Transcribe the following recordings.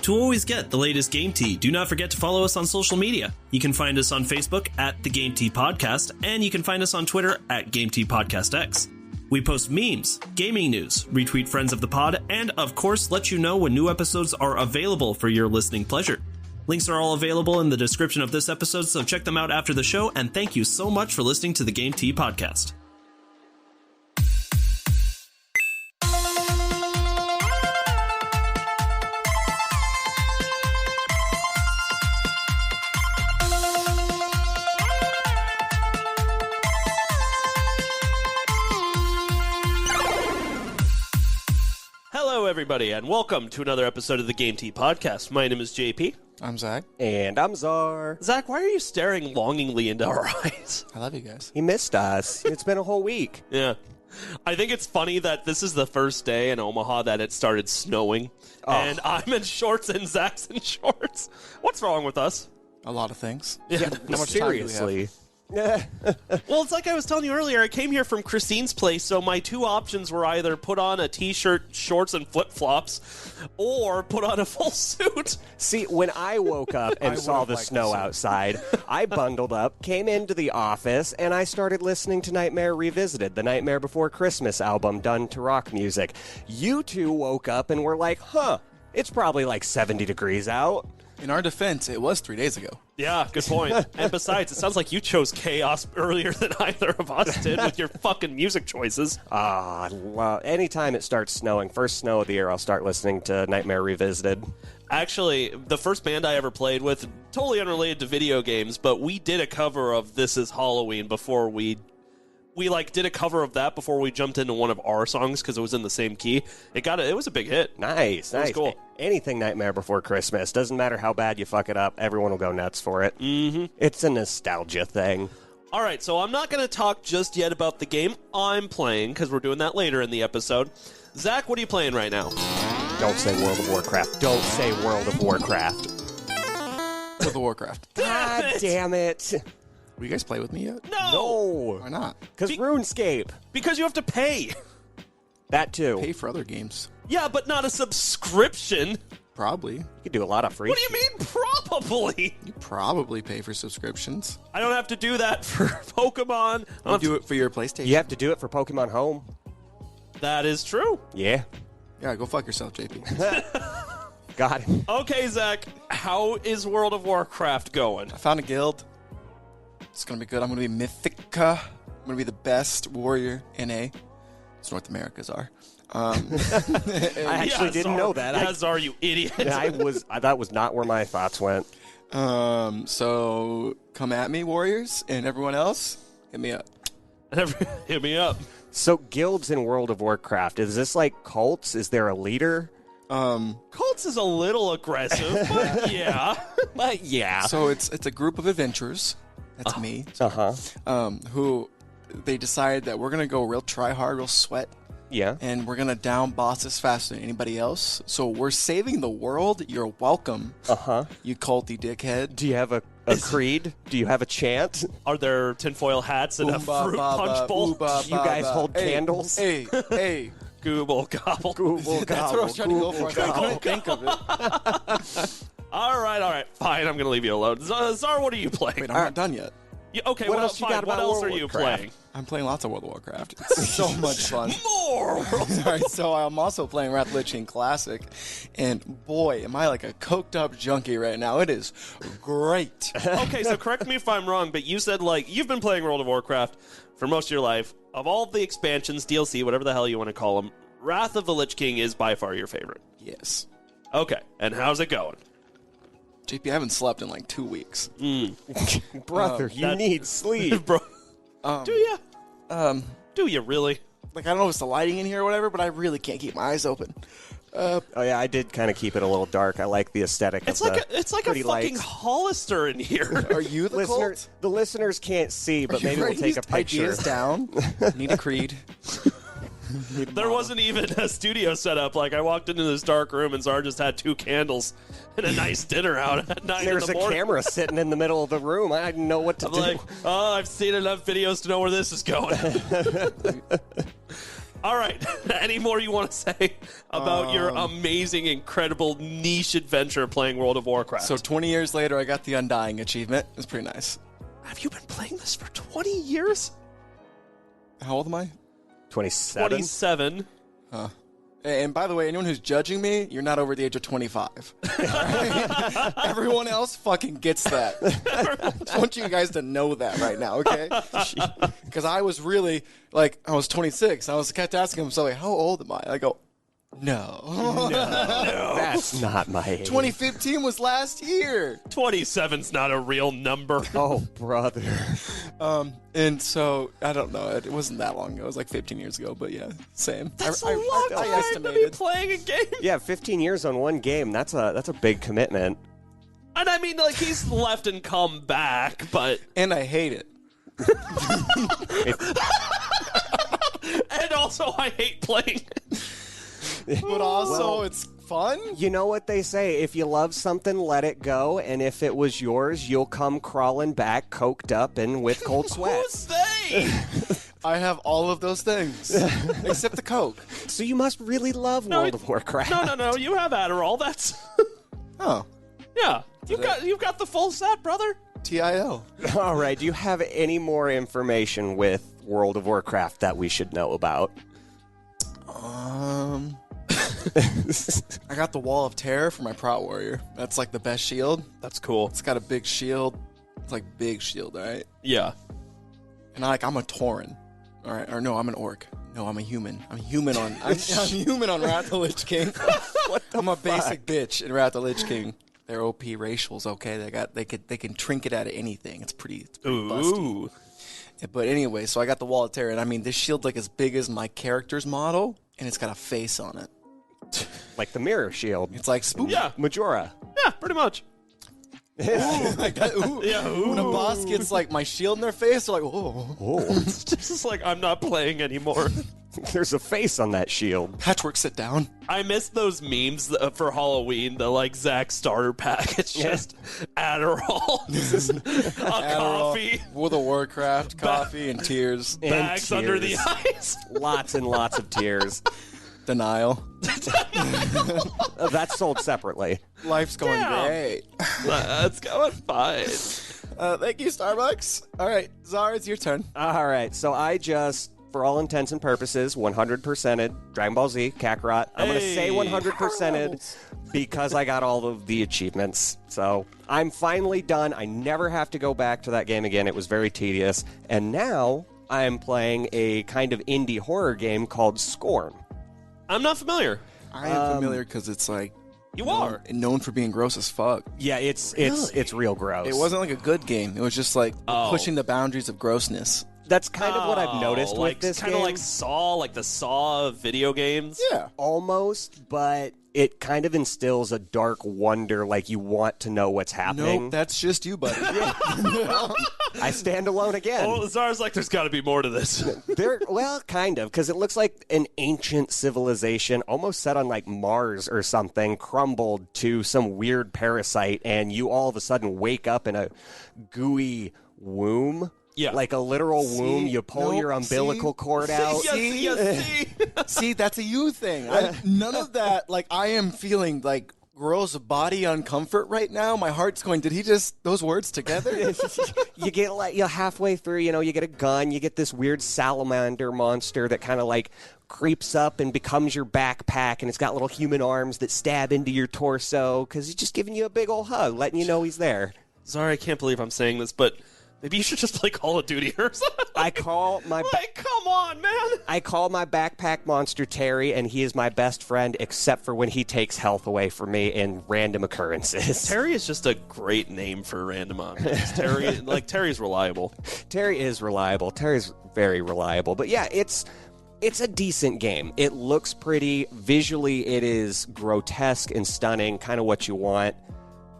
To always get the latest Game Tea, do not forget to follow us on social media. You can find us on Facebook at The Game Tea Podcast, and you can find us on Twitter at Game Tea Podcast X. We post memes, gaming news, retweet friends of the pod, and of course let you know when new episodes are available for your listening pleasure. Links are all available in the description of this episode, so check them out after the show, and thank you so much for listening to the Game Tea Podcast. Hello, everybody, and welcome to another episode of the Game Tea Podcast. My name is JP. I'm Zach. And I'm Czar. Zach, why are you staring longingly into our eyes? I love you guys. He missed us. It's been a whole week. Yeah. I think it's funny that this is the first day in Omaha that it started snowing, and I'm in shorts and Zach's in shorts. What's wrong with us? A lot of things. Yeah, How much seriously. Well, it's like I was telling you earlier, I came here from Christine's place, so my two options were either put on a t-shirt, shorts, and flip-flops, or put on a full suit. See, when I woke up and saw the snow outside, I bundled up, came into the office, and I started listening to Nightmare Revisited, the Nightmare Before Christmas album done to rock music. You two woke up and were like, it's probably like 70 degrees out. In our defense, it was 3 days ago. Yeah, good point. And besides, it sounds like you chose chaos earlier than either of us did with your fucking music choices. Anytime it starts snowing, first snow of the year, I'll start listening to Nightmare Revisited. Actually, the first band I ever played with, totally unrelated to video games, but we did a cover of This Is Halloween before we did a cover of that before we jumped into one of our songs because it was in the same key. It was a big hit. Nice. It was cool. Anything Nightmare Before Christmas. Doesn't matter how bad you fuck it up. Everyone will go nuts for it. Mm-hmm. It's a nostalgia thing. All right, so I'm not going to talk just yet about the game I'm playing because we're doing that later in the episode. Zach, what are you playing right now? Don't say World of Warcraft. Don't say World of Warcraft. World of Warcraft. God damn it. Will you guys play with me yet? No! Why not? Because RuneScape. Because you have to pay. That too. Pay for other games. Yeah, but not a subscription. Probably. You could do a lot of free What do you mean, probably? You probably pay for subscriptions. I don't have to do that for Pokemon. You do it for your PlayStation. You have to do it for Pokemon Home. That is true. Yeah. Yeah, go fuck yourself, JP. Got it. Okay, Zach, how is World of Warcraft going? I found a guild. It's going to be good. I'm going to be Mythica. I'm going to be the best warrior in It's North America's are. I actually didn't know that. Yes, are you idiot? That was not where my thoughts went. So come at me, warriors, and everyone else, hit me up. Hit me up. So guilds in World of Warcraft, is this like cults? Is there a leader? Cults is a little aggressive, but yeah. But yeah. So it's a group of adventurers. That's me. Who they decide that we're gonna go real try hard, real sweat. Yeah. And we're gonna down bosses faster than anybody else. So we're saving the world. You're welcome. You culty dickhead. Do you have a creed? Do you have a chant? Are there tinfoil hats and a fruit punch bowl? Do you guys hold candles? Hey. Google gobble. Google That's what I was trying to go for. I couldn't think of it. All right. Fine, I'm going to leave you alone. Zar, what are you playing? Wait, I'm not done yet. Okay, What else you got what about else World are you of Warcraft? playing? I'm playing lots of World of Warcraft. It's so much fun. More World of All right, so I'm also playing Wrath of the Lich King Classic, and boy, am I like a coked up junkie right now. It is great. Okay, so correct me if I'm wrong, but you said, you've been playing World of Warcraft for most of your life. Of all the expansions, DLC, whatever the hell you want to call them, Wrath of the Lich King is by far your favorite. Yes. Okay, and how's it going? JP, I haven't slept in like 2 weeks. Brother, you need sleep. Bro, do you? Do you really? Like, I don't know if it's the lighting in here or whatever, but I really can't keep my eyes open. Oh yeah, I did kind of keep it a little dark. I like the aesthetic. It's of like the a pretty fucking lights. Hollister in here. Are you the Listeners, the listeners can't see, but maybe we'll take a picture. Ideas down. Need a creed. There wasn't even a studio set up. Like, I walked into this dark room and Zar just had 2 candles and a nice dinner out at 9 There's in the a morning. camera sitting in the middle of the room. I didn't know what to do. I'm like, oh, I've seen enough videos to know where this is going. All right. Any more you want to say about your amazing, incredible niche adventure playing World of Warcraft? So 20 years later, I got the Undying achievement. It's pretty nice. Have you been playing this for 20 years? How old am I? 27? 27. Huh. And by the way, anyone who's judging me, you're not over the age of 25. Everyone else fucking gets that. I just want you guys to know that right now, okay? Because I was really, like, I was 26. I was kept asking him, so like, how old am I? I go, no. That's not my age. 2015 was last year. 27's not a real number. Oh, brother. And so, I don't know. It wasn't that long ago. It was like 15 years ago, but yeah, same. That's a long time to be playing a game. Yeah, 15 years on one game. That's a big commitment. And I mean, like, he's left and come back, but... And I hate it. And also, I hate playing. But also, it's fun. You know what they say, if you love something, let it go, and if it was yours, you'll come crawling back, coked up and with cold sweat. Who's they? I have all of those things, except the Coke. So you must really love World of Warcraft. No, you have Adderall, that's... Oh, Yeah, you've got the full set, brother. TIL. All right, do you have any more information with World of Warcraft that we should know about? I got the Wall of Terror for my Prot Warrior. That's like the best shield. That's cool. It's got a big shield. It's like big shield, all right? Yeah. And I'm a Tauren. All right, or no, I'm an orc. No, I'm a human. I'm human on human on Wrath of the Lich King. I'm a basic bitch in Wrath of the Lich King. They're OP racials, okay? They can trinket out of anything. It's pretty busty. But anyway, so I got the Wall of Terror, and I mean this shield's like as big as my character's model, and it's got a face on it. Like the mirror shield. It's like spook. Yeah. Majora. Yeah, pretty much. Like that, ooh. Yeah, When a boss gets like my shield in their face, they're like, oh. It's just like, I'm not playing anymore. There's a face on that shield. Patchwork, sit down. I miss those memes for Halloween, the like Zach starter pack. It's just Adderall, coffee, World of Warcraft, coffee, and tears. And bags tears. under the eyes. Lots and lots of tears. Denial. That's sold separately. Life's going Damn. great. That's going fine. Thank you, Starbucks. All right, Zara, it's your turn. All right, so I just, for all intents and purposes, 100%ed Dragon Ball Z, Kakarot. I'm going to say 100%ed because I got all of the achievements. So I'm finally done. I never have to go back to that game again. It was very tedious. And now I'm playing a kind of indie horror game called Scorn. I'm not familiar. I am familiar because it's like You are. known for being gross as fuck. Yeah, it's real gross. It wasn't like a good game. It was just like pushing the boundaries of grossness. That's kind of what I've noticed like, with this kind game. of like Saw, like the Saw of video games. Yeah. Almost, but it kind of instills a dark wonder, like you want to know what's happening. Nope, that's just you, buddy. I stand alone again. Oh, Zara's like, there's got to be more to this. Well, kind of, because it looks like an ancient civilization, almost set on like Mars or something, crumbled to some weird parasite, and you all of a sudden wake up in a gooey womb. Yeah. Like a literal womb. You pull your umbilical cord out. See? See, that's a you thing. None of that. Like, I am feeling like gross body uncomfort right now. My heart's going, did he just, those words together? You get like, you're halfway through, you get a gun, you get this weird salamander monster that kind of like creeps up and becomes your backpack, and it's got little human arms that stab into your torso because he's just giving you a big old hug, letting you know he's there. Zara, I can't believe I'm saying this, but maybe you should just play Call of Duty or something. I call my come on, man. I call my backpack monster Terry, and he is my best friend, except for when he takes health away from me in random occurrences. Terry is just a great name for random objects. Terry's reliable. Terry is reliable. Terry's very reliable. But yeah, it's a decent game. It looks pretty. Visually, it is grotesque and stunning, kind of what you want.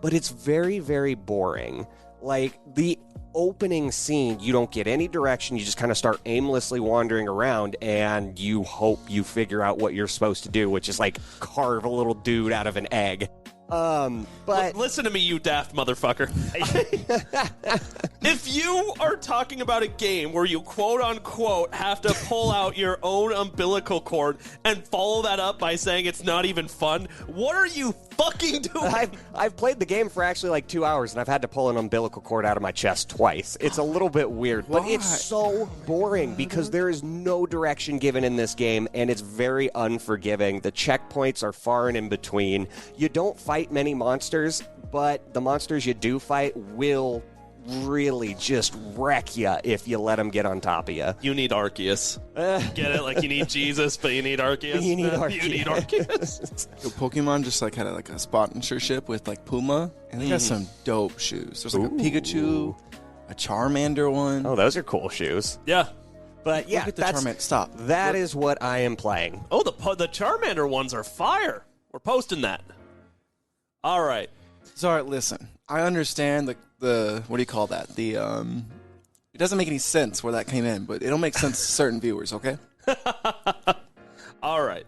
But it's very, very boring. Like, the opening scene, you don't get any direction. You just kind of start aimlessly wandering around, and you hope you figure out what you're supposed to do, which is, like, carve a little dude out of an egg. But listen to me, you daft motherfucker. If you are talking about a game where you quote-unquote have to pull out your own umbilical cord and follow that up by saying it's not even fun, what are you fucking doing? I've played the game for actually like 2 hours, and I've had to pull an umbilical cord out of my chest twice. It's a little bit weird, but it's so boring because there is no direction given in this game, and it's very unforgiving. The checkpoints are far and in between. You don't fight many monsters, but the monsters you do fight will really just wreck you if you let them get on top of you. You need Arceus. Get it? Like you need Jesus, but you need Arceus. You need Arceus. You need Arceus. So Pokemon just like had a sponsorship with like Puma, and they got some dope shoes. There's like a Pikachu, a Charmander one. Oh, those are cool shoes. Yeah. But yeah, Look at the Charmander. Stop. That is what I am playing. Oh, the Charmander ones are fire. We're posting that. All right. Sorry, listen. I understand the what do you call that? The it doesn't make any sense where that came in, but it'll make sense to certain viewers, okay? All right.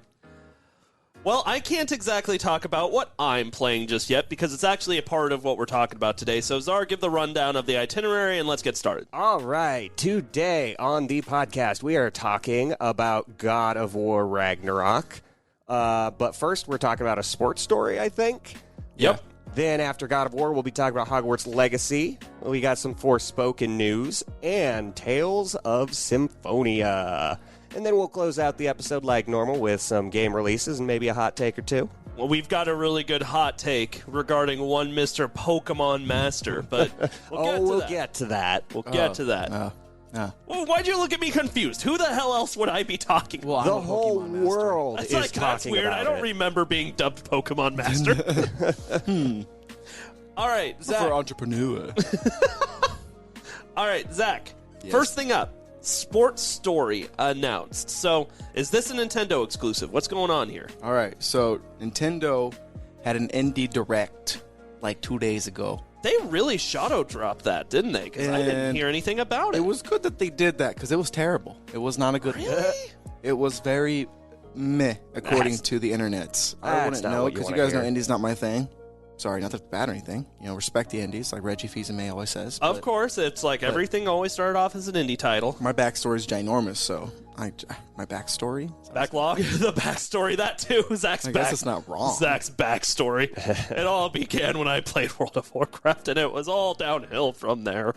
Well, I can't exactly talk about what I'm playing just yet because it's actually a part of what we're talking about today. So, Czar, give the rundown of the itinerary and let's get started. All right. Today on the podcast, we are talking about God of War Ragnarok. But first, we're talking about a sports story, I think. Yep. Then after God of War, we'll be talking about Hogwarts Legacy. We got some Forspoken news and Tales of Symphonia. And then we'll close out the episode like normal with some game releases and maybe a hot take or two. Well, we've got a really good hot take regarding one Mr. Pokemon Master, but we'll get to that. We'll get to that. Well, why'd you look at me confused? Who the hell else would I be talking about? The whole world is talking that's weird. about I don't it. remember being dubbed Pokemon Master. All right, Zach. For entrepreneur. All right, Zach. Yes. First thing up, Sports Story announced. So, is this a Nintendo exclusive? What's going on here? All right, so Nintendo had an indie direct like 2 days ago. They really shadow dropped that, didn't they? Because I didn't hear anything about it. It was good that they did that because it was terrible. It was not a good. Really? It was very meh, according to the internets. I wouldn't not know what you because you wanna guys know hear. indie's not my thing. Sorry, not that it's bad or anything. You know, respect the indies, like Reggie Fils-Aimé always says. Of but course, it's like everything always started off as an indie title. my backstory is ginormous, so my backstory. Backlog? The backstory, that too. Zach's I guess it's not wrong. Zach's backstory. It all began when I played World of Warcraft, and it was all downhill from there.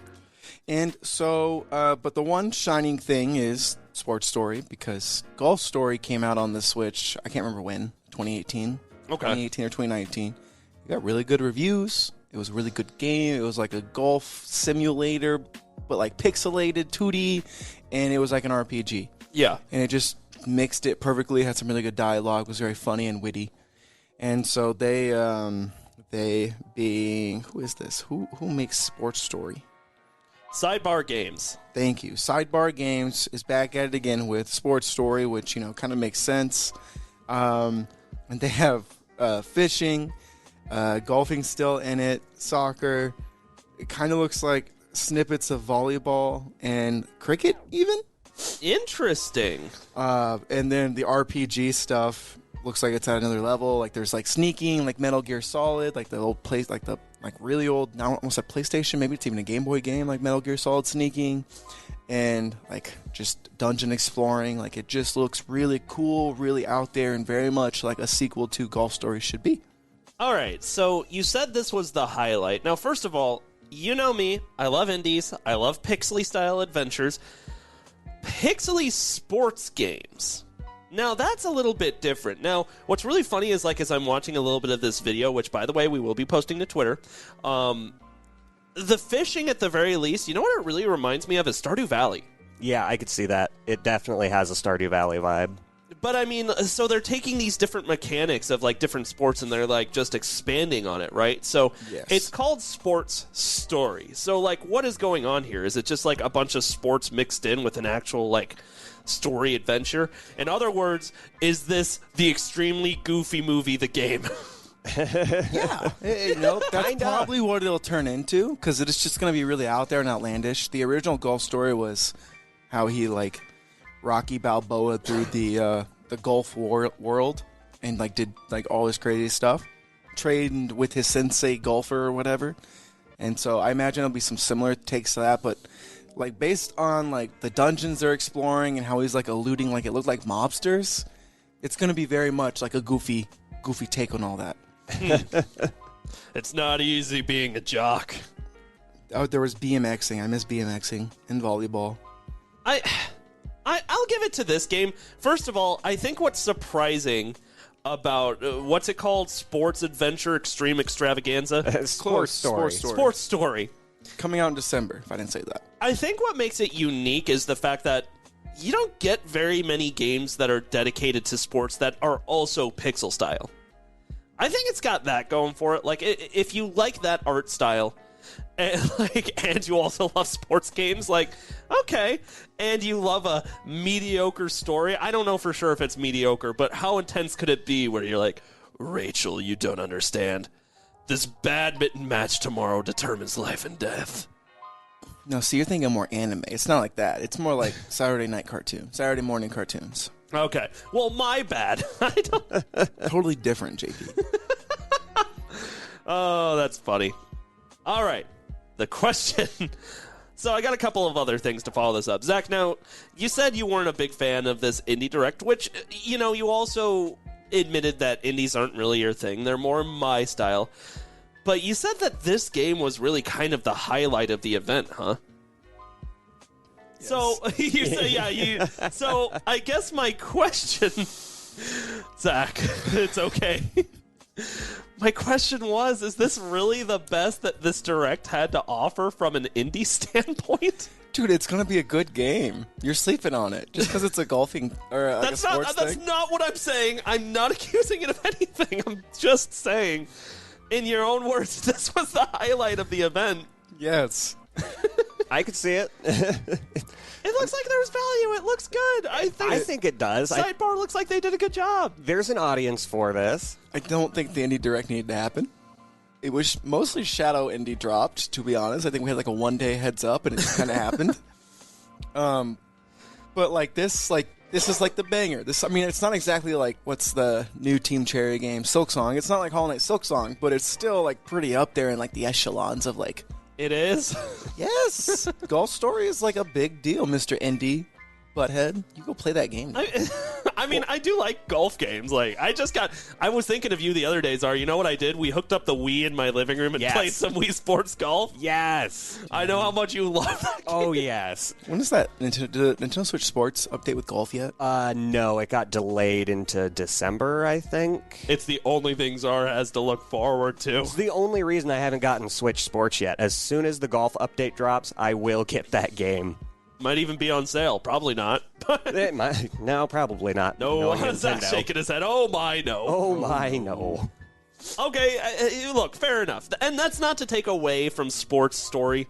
And so, but the one shining thing is Sports Story because Golf Story came out on the Switch. I can't remember when, 2018. Okay. 2018 or 2019. It got really good reviews. It was a really good game. It was like a golf simulator, but like pixelated 2D, and it was like an RPG. Yeah. And it just mixed it perfectly. Had some really good dialogue. Was very funny and witty. And so they being who is this? Who makes Sports Story? Sidebar Games. Thank you. Sidebar Games is back at it again with Sports Story, which kind of makes sense. And they have fishing, golfing still in it, soccer. It kind of looks like snippets of volleyball and cricket even. Interesting. And then the RPG stuff looks like it's at another level. Like there's like sneaking, like Metal Gear Solid, like the old place, like the really old, now almost a PlayStation, maybe it's even a Game Boy game, like Metal Gear Solid sneaking, and like just dungeon exploring. Like it just looks really cool, really out there, and very much like a sequel to Golf Story should be. All right, so you said this was the highlight. Now, first of all, you know me. I love indies. I love pixely-style adventures. Pixely sports games. Now, that's a little bit different. Now, what's really funny is, like, as I'm watching a little bit of this video, which, by the way, we will be posting to Twitter, the fishing, at the very least, you know what it really reminds me of is Stardew Valley. Yeah, I could see that. It definitely has a Stardew Valley vibe. But, I mean, so they're taking these different mechanics of, like, different sports, and they're, like, just expanding on it, right? So, Yes. It's called Sports Story. So, like, what is going on here? Is it just, like, a bunch of sports mixed in with an actual, like, story adventure? In other words, is this the extremely goofy movie, The Game? Yeah, that's probably what it'll turn into, because it's just going to be really out there and outlandish. The original Golf Story was how he, like, Rocky Balboa through the golf world and, like, did, like, all this crazy stuff. Trained with his sensei golfer or whatever. And so I imagine there'll be some similar takes to that, but like based on like the dungeons they're exploring and how he's like eluding, like it looked like mobsters, it's going to be very much like a goofy take on all that. It's not easy being a jock. Oh, there was BMXing. I miss BMXing and volleyball. I'll give it to this game. First of all, I think what's surprising about what's it called? Sports Adventure Extreme Extravaganza? Sports Story. Coming out in December, if I didn't say that. I think what makes it unique is the fact that you don't get very many games that are dedicated to sports that are also pixel style. I think it's got that going for it. Like, if you like that art style, and you also love sports games, like, okay, and you love a mediocre story. I don't know for sure if it's mediocre, but how intense could it be where you're like, Rachel, you don't understand. This badminton match tomorrow determines life and death. No, see, you're thinking more anime. It's not like that. It's more like Saturday morning cartoons. Okay, well, my bad. Totally different, JP. Oh, that's funny. All right, the question. So I got a couple of other things to follow this up. Zach, now, you said you weren't a big fan of this Indie Direct, which, you know, you also admitted that indies aren't really your thing. They're more my style. But you said that this game was really kind of the highlight of the event, huh? Yes. So, you say, yeah, so I guess my question, Zach, it's okay. My question was, is this really the best that this Direct had to offer from an indie standpoint? Dude, it's going to be a good game. You're sleeping on it. Just because it's a golfing or a sports thing? That's not what I'm saying. I'm not accusing it of anything. I'm just saying, in your own words, this was the highlight of the event. Yes. I could see it. It looks like there's value. It looks good. I think it does. Sidebar looks like they did a good job. There's an audience for this. I don't think the Indie Direct needed to happen. It was mostly Shadow Indie dropped, to be honest. I think we had like a one-day heads up, and it just kind of happened. But like this is like the banger. It's not exactly like what's the new Team Cherry game, Silksong. It's not like Hollow Knight Silksong, but it's still like pretty up there in like the echelons of like. It is? Yes. Golf Story is like a big deal, Mr. Indie Butthead. You go play that game. I do like golf games. Like, I was thinking of you the other day, Czar. You know what I did? We hooked up the Wii in my living room and played some Wii Sports Golf. Yes. I know how much you love that game. Oh, yes. When is that? Did Nintendo Switch Sports update with golf yet? No, it got delayed into December, I think. It's the only thing Czar has to look forward to. It's the only reason I haven't gotten Switch Sports yet. As soon as the golf update drops, I will get that game. Might even be on sale. Probably not. It might. No, probably not. No, Zach's shaking his head. Oh, my, no. Oh, my, no. Okay, look, fair enough. And that's not to take away from Sports Story.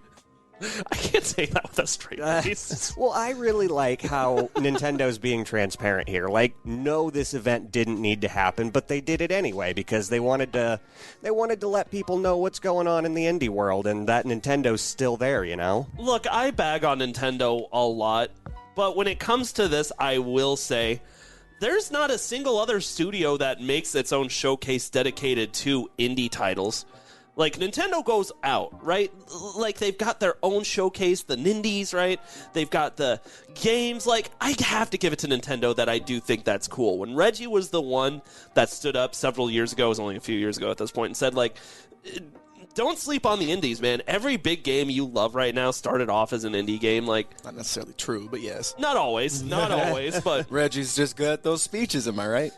I can't say that with a straight face. Well, I really like how Nintendo's being transparent here. Like, no, this event didn't need to happen, but they did it anyway because they wanted to let people know what's going on in the indie world, and that Nintendo's still there, you know? Look, I bag on Nintendo a lot, but when it comes to this, I will say there's not a single other studio that makes its own showcase dedicated to indie titles. Like, Nintendo goes out, right? Like, they've got their own showcase, the Nindies, right? They've got the games. Like, I have to give it to Nintendo that I do think that's cool. When Reggie was the one that stood up several years ago, it was only a few years ago at this point, and said, like, don't sleep on the indies, man. Every big game you love right now started off as an indie game. Like, not necessarily true, but yes. Not always, but Reggie's just good at those speeches, am I right?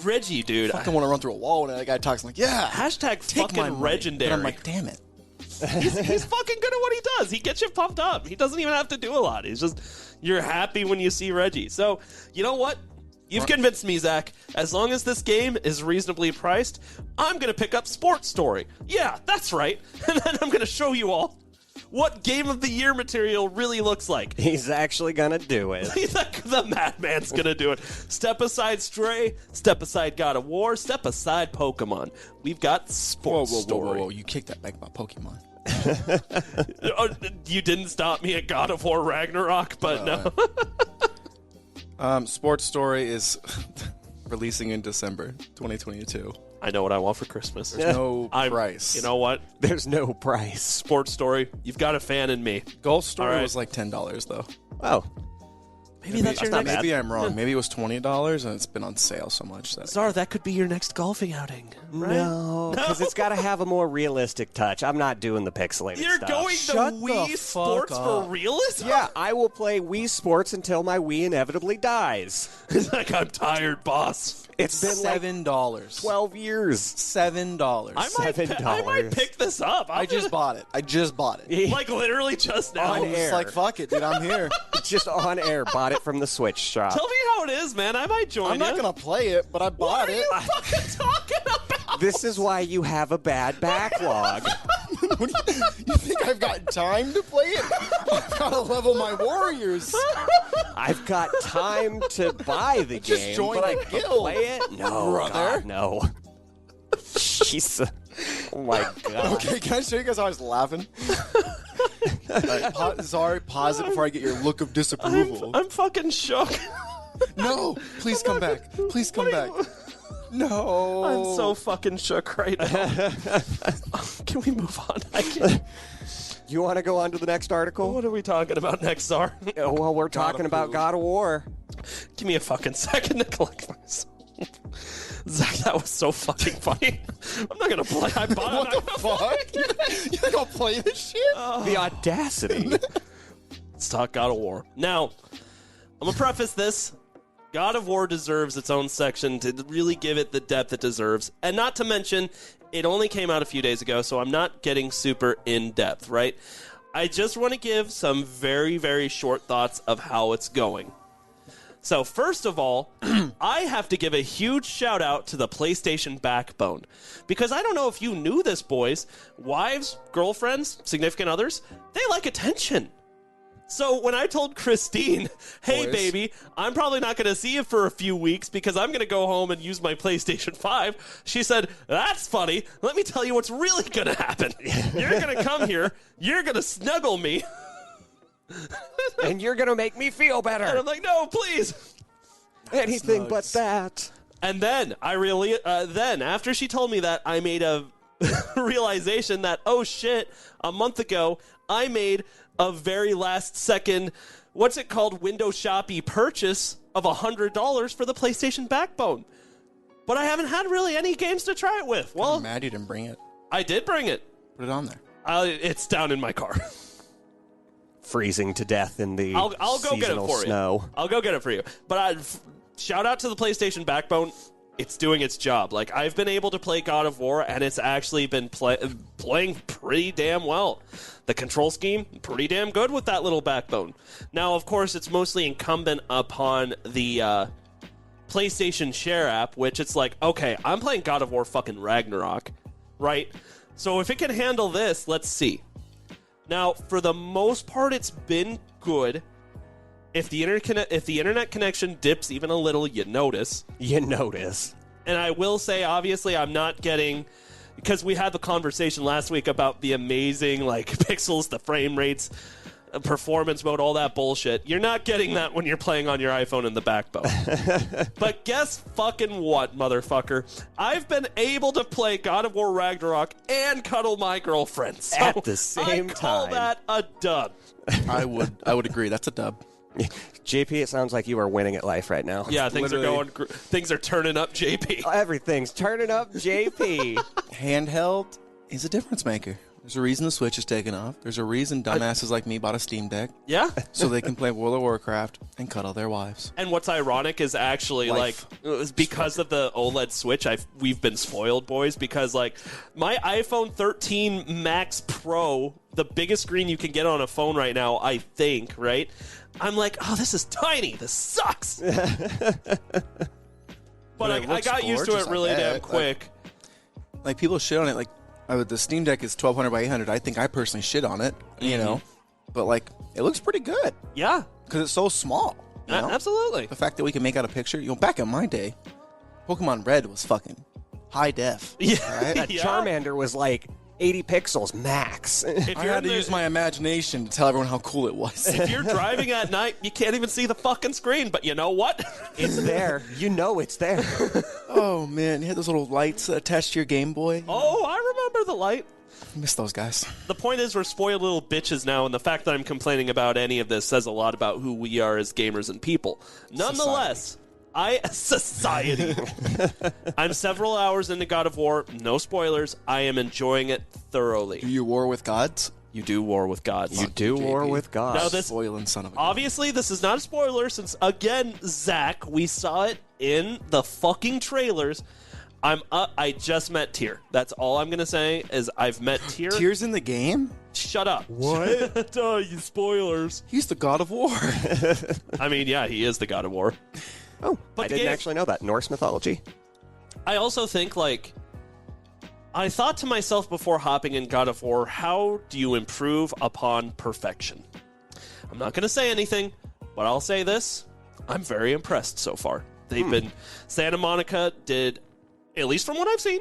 Reggie, dude. I fucking want to run through a wall when that guy talks. I'm like, yeah. Hashtag fucking legendary. And I'm like, damn it. He's fucking good at what he does. He gets you pumped up. He doesn't even have to do a lot. He's just, you're happy when you see Reggie. So, you know what? You've convinced me, Zach. As long as this game is reasonably priced, I'm going to pick up Sports Story. Yeah, that's right. And then I'm going to show you all what Game of the Year material really looks like. He's actually going to do it. The madman's going to do it. Step aside Stray, step aside God of War, step aside Pokemon. We've got Sports Story. Whoa. You kicked that back about Pokemon. You didn't stop me at God of War Ragnarok, but no. Sports Story is releasing in December 2022. I know what I want for Christmas. There's no price. You know what? There's no price. Sports Story, you've got a fan in me. Golf Story All right. was like $10 though. Oh. Maybe that's your next... Maybe I'm wrong. Maybe it was $20 and it's been on sale so much that... Czar, that could be your next golfing outing, right? No, because it's got to have a more realistic touch. I'm not doing the pixelated You're stuff. going Shut to the Wii fuck Sports for up. realism? Yeah, I will play Wii Sports until my Wii inevitably dies. It's like, I'm tired, boss. It's been like $7. 12 years. $7. I might pick this up. I just bought it. Like literally just now. I was like, fuck it, dude. I'm here. It's just on air. Bought it from the Switch shop. Tell me how it is, man. I might join I'm not you. going to play it, but I bought it. What are you fucking talking about? This is why you have a bad backlog. You think I've got time to play it? I've got to level my warriors. I've got time to buy the Just game, join but the I guild. play it? No, Brother. God, no. Jesus. Oh, my God. Okay, can I show you guys how I was laughing? Sorry, pause it before I get your look of disapproval. I'm fucking shook. No, please come back. Please come back. No. I'm so fucking shook right now. Can we move on? I can't. You want to go on to the next article? What are we talking about next, Czar? Well, we're talking about God of War. Give me a fucking second to collect myself. Zach, that was so fucking funny. I'm not gonna play. I bought What the fuck? You gonna play this shit? The audacity. Let's talk God of War. Now, I'm gonna preface this. God of War deserves its own section to really give it the depth it deserves. And not to mention, it only came out a few days ago, so I'm not getting super in-depth, right? I just want to give some very, very short thoughts of how it's going. So first of all, I have to give a huge shout out to the PlayStation Backbone. Because I don't know if you knew this, boys. Wives, girlfriends, significant others, they like attention. So when I told Christine, hey, Boys. baby, I'm probably not going to see you for a few weeks because I'm going to go home and use my PlayStation 5, she said, that's funny. Let me tell you what's really going to happen. You're going to come here. You're going to snuggle me. And you're going to make me feel And better. I'm like, no, please. Anything but Snugs. that. And then then after she told me that, I made a realization that, oh shit, a month ago, I made a very last second, what's it called, window shoppy purchase of $100 for the PlayStation Backbone. But I haven't had really any games to try it with. Well, I'm mad you didn't bring it. I did bring it. Put it on there. It's down in my car. Freezing to death in the I'll go get it seasonal for snow. you. I'll go get it for you. But shout out to the PlayStation Backbone. It's doing its job. Like, I've been able to play God of War, and it's actually been playing pretty damn well. The control scheme, pretty damn good with that little backbone. Now, of course, it's mostly incumbent upon the PlayStation Share app, which it's like, okay, I'm playing God of War fucking Ragnarok, right? So if it can handle this, let's see. Now, for the most part, it's been good. If the internet connection dips even a little, you notice. You notice. And I will say, obviously, I'm not getting... Because we had the conversation last week about the amazing, like, pixels, the frame rates, performance mode, all that bullshit. You're not getting that when you're playing on your iPhone in the Backbone. But guess fucking what, motherfucker? I've been able to play God of War Ragnarok and cuddle my girlfriend. So At the same I call time. that a dub. I would agree. That's a dub. JP, it sounds like you are winning at life right now. Yeah, things are turning up, JP. Everything's turning up, JP. Handheld is a difference maker. There's a reason the Switch is taking off. There's a reason dumbasses like me bought a Steam Deck Yeah. so they can play World of Warcraft and cuddle their wives. And what's ironic is actually Life. because of the OLED Switch, we've been spoiled, boys. Because like my iPhone 13 Max Pro, the biggest screen you can get on a phone right now, I think, right? I'm like, oh, this is tiny. This sucks. But I looks got used to gorgeous, it really I damn bet. quick. Like people shit on it. Like the Steam Deck is 1200 by 800. I think I personally shit on it, you know. But like it looks pretty good Yeah, because it's so small. You know? absolutely. The fact that we can make out a picture. You know, back in my day, Pokemon Red was fucking high def. Yeah. Right? That Charmander was like 80 pixels max. If I you're had to use my imagination to tell everyone how cool it was. if you're driving at night, you can't even see the fucking screen. But you know what? It's there. You know it's there. Oh, man. You had those little lights attached to your Game Boy. Oh, I remember the light. I miss those guys. The point is we're spoiled little bitches now, and the fact that I'm complaining about any of this says a lot about who we are as gamers and people. Nonetheless, Society. I'm several hours into God of War. No spoilers. I am enjoying it thoroughly. Do you war with gods? You do war with gods. You do war with gods. Now this, Spoiling son of a gun. obviously, this is not a spoiler since, again, Zach, we saw it in the fucking trailers. I just met Tyr. That's all I'm going to say is I've met Tyr. Tyr's in the game? Shut up. What? Oh, you spoilers. He's the god of war. I mean, yeah, he is the God of War. Oh, But I the didn't game- actually know that. Norse mythology. I also think, like, I thought to myself before hopping in God of War, how do you improve upon perfection? I'm not going to say anything, but I'll say this. I'm very impressed so far. They've been... Santa Monica did, at least from what I've seen,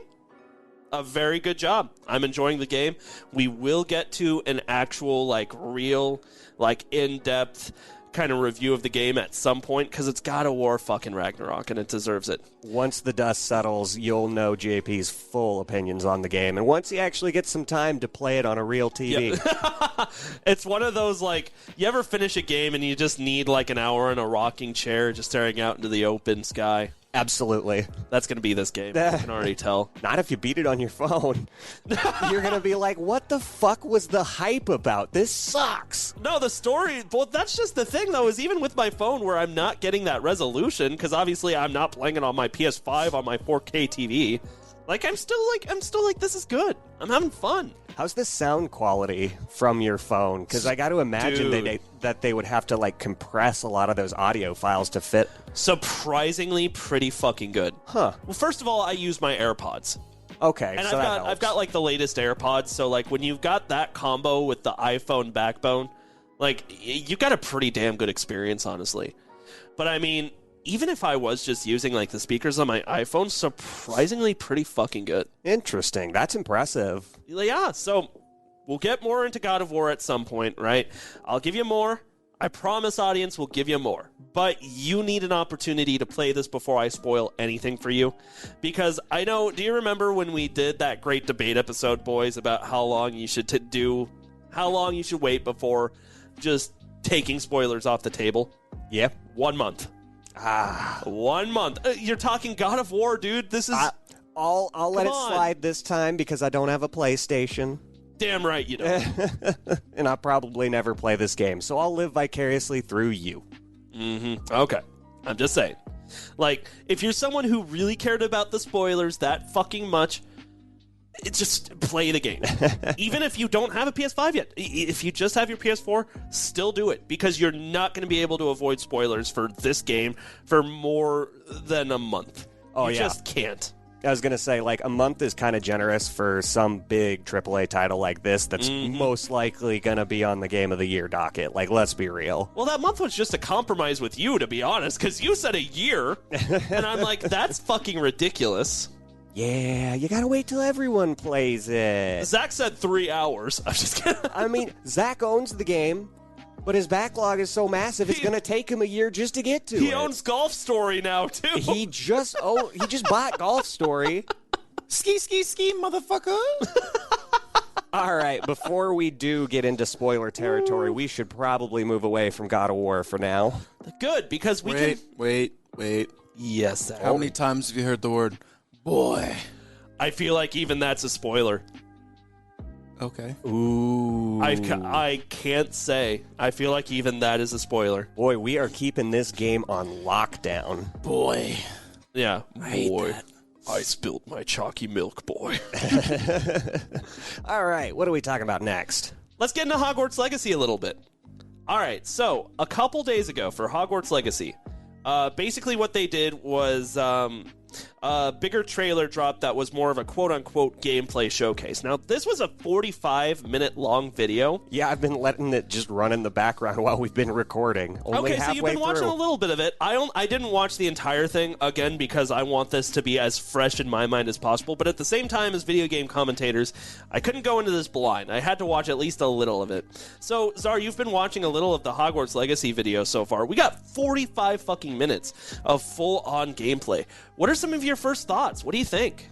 a very good job. I'm enjoying the game. We will get to an actual, like, real, like, in-depth kind of review of the game at some point, because it's God of War fucking Ragnarok, and it deserves it. Once the dust settles, you'll know JP's full opinions on the game. And once he actually gets some time to play it on a real TV. It's one of those, like, you ever finish a game and you just need, like, an hour in a rocking chair just staring out into the open sky? Absolutely. That's going to be this game. I can already tell. Not if you beat it on your phone. You're going to be like, what the fuck was the hype about? This sucks. No, the story, well, that's just the thing, though, is even with my phone where I'm not getting that resolution, because obviously I'm not playing it on my PS5 on my 4K TV. I'm still like, this is good. I'm having fun. How's the sound quality from your phone? Because I got to imagine that they would have to, like, compress a lot of those audio files to fit. Surprisingly pretty fucking good. Huh. Well, first of all, I use my AirPods. Okay, And so I've got like the latest AirPods, so like when you've got that combo with the iPhone backbone, like you got a pretty damn good experience, honestly. But I mean, even if I was just using like the speakers on my iPhone, surprisingly pretty fucking good. Interesting. That's impressive. Yeah, so we'll get more into God of War at some point, right? I'll give you more. I promise, audience, we'll give you more. But you need an opportunity to play this before I spoil anything for you. Because I know, do you remember when we did that great debate episode, boys, about how long you should how long you should wait before just taking spoilers off the table? Yep. 1 month. 1 month. You're talking God of War, dude. This is... I'll let it on. slide this time because I don't have a PlayStation. Damn right you don't. And I'll probably never play this game, so I'll live vicariously through you. Okay. I'm just saying. Like, if you're someone who really cared about the spoilers that fucking much, just play the game. Even if you don't have a PS5 yet. If you just have your PS4, still do it. Because you're not going to be able to avoid spoilers for this game for more than a month. Oh, you yeah. just can't. I was going to say, like, a month is kind of generous for some big AAA title like this that's most likely going to be on the Game of the Year docket. Like, let's be real. Well, that month was just a compromise with you, to be honest, because you said a year. And I'm like, that's fucking ridiculous. Yeah, you got to wait till everyone plays it. Zach said 3 hours. I'm just kidding. I mean, Zach owns the game, but his backlog is so massive it's going to take him a year just to get to it. He owns Golf Story now, too. He just bought Golf Story. Ski, ski, ski, motherfucker. All right, before we do get into spoiler territory, we should probably move away from God of War for now. Good, because we can... Wait. Yes, Zach. How many times have you heard the word boy? I feel like even that's a spoiler. Okay. Ooh. I can't say. I feel like even that is a spoiler. Boy, we are keeping this game on lockdown. Boy. Yeah. I hate Boy. that. I spilled my chalky milk, boy. All right, what are we talking about next? Let's get into Hogwarts Legacy a little bit. All right, so a couple days ago for Hogwarts Legacy, basically what they did was a bigger trailer drop that was more of a quote-unquote gameplay showcase. Now, this was a 45-minute-long video. Yeah, I've been letting it just run in the background while we've been recording. Only Okay, so you've been watching a little bit of it. I didn't watch the entire thing, again, because I want this to be as fresh in my mind as possible. But at the same time, as video game commentators, I couldn't go into this blind. I had to watch at least a little of it. So, Czar, you've been watching a little of the Hogwarts Legacy video so far. We got 45 fucking minutes of full-on gameplay. What are some some of your first thoughts. What do you think?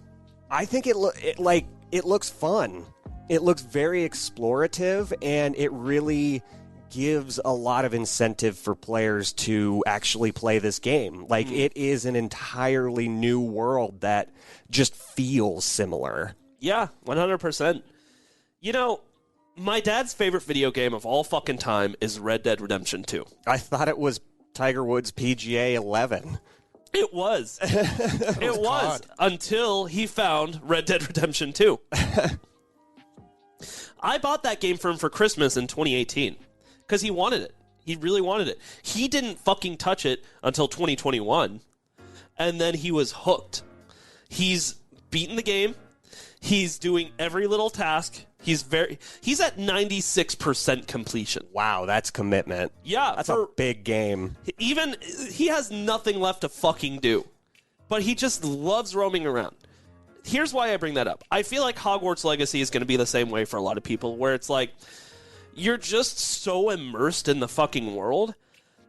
I think it looks fun. It looks very explorative, and it really gives a lot of incentive for players to actually play this game. Like, it is an entirely new world that just feels similar. Yeah, 100%. You know, my dad's favorite video game of all fucking time is Red Dead Redemption 2. I thought it was Tiger Woods PGA 11. It was. It was until he found Red Dead Redemption 2. I bought that game for him for Christmas in 2018 because he wanted it. He really wanted it. He didn't fucking touch it until 2021, and then he was hooked. He's beaten the game. He's doing every little task. He's at 96% completion. Wow, that's commitment. Yeah, that's a big game. Even he has nothing left to fucking do, but he just loves roaming around. Here's why I bring that up. I feel like Hogwarts Legacy is going to be the same way for a lot of people, where it's like you're just so immersed in the fucking world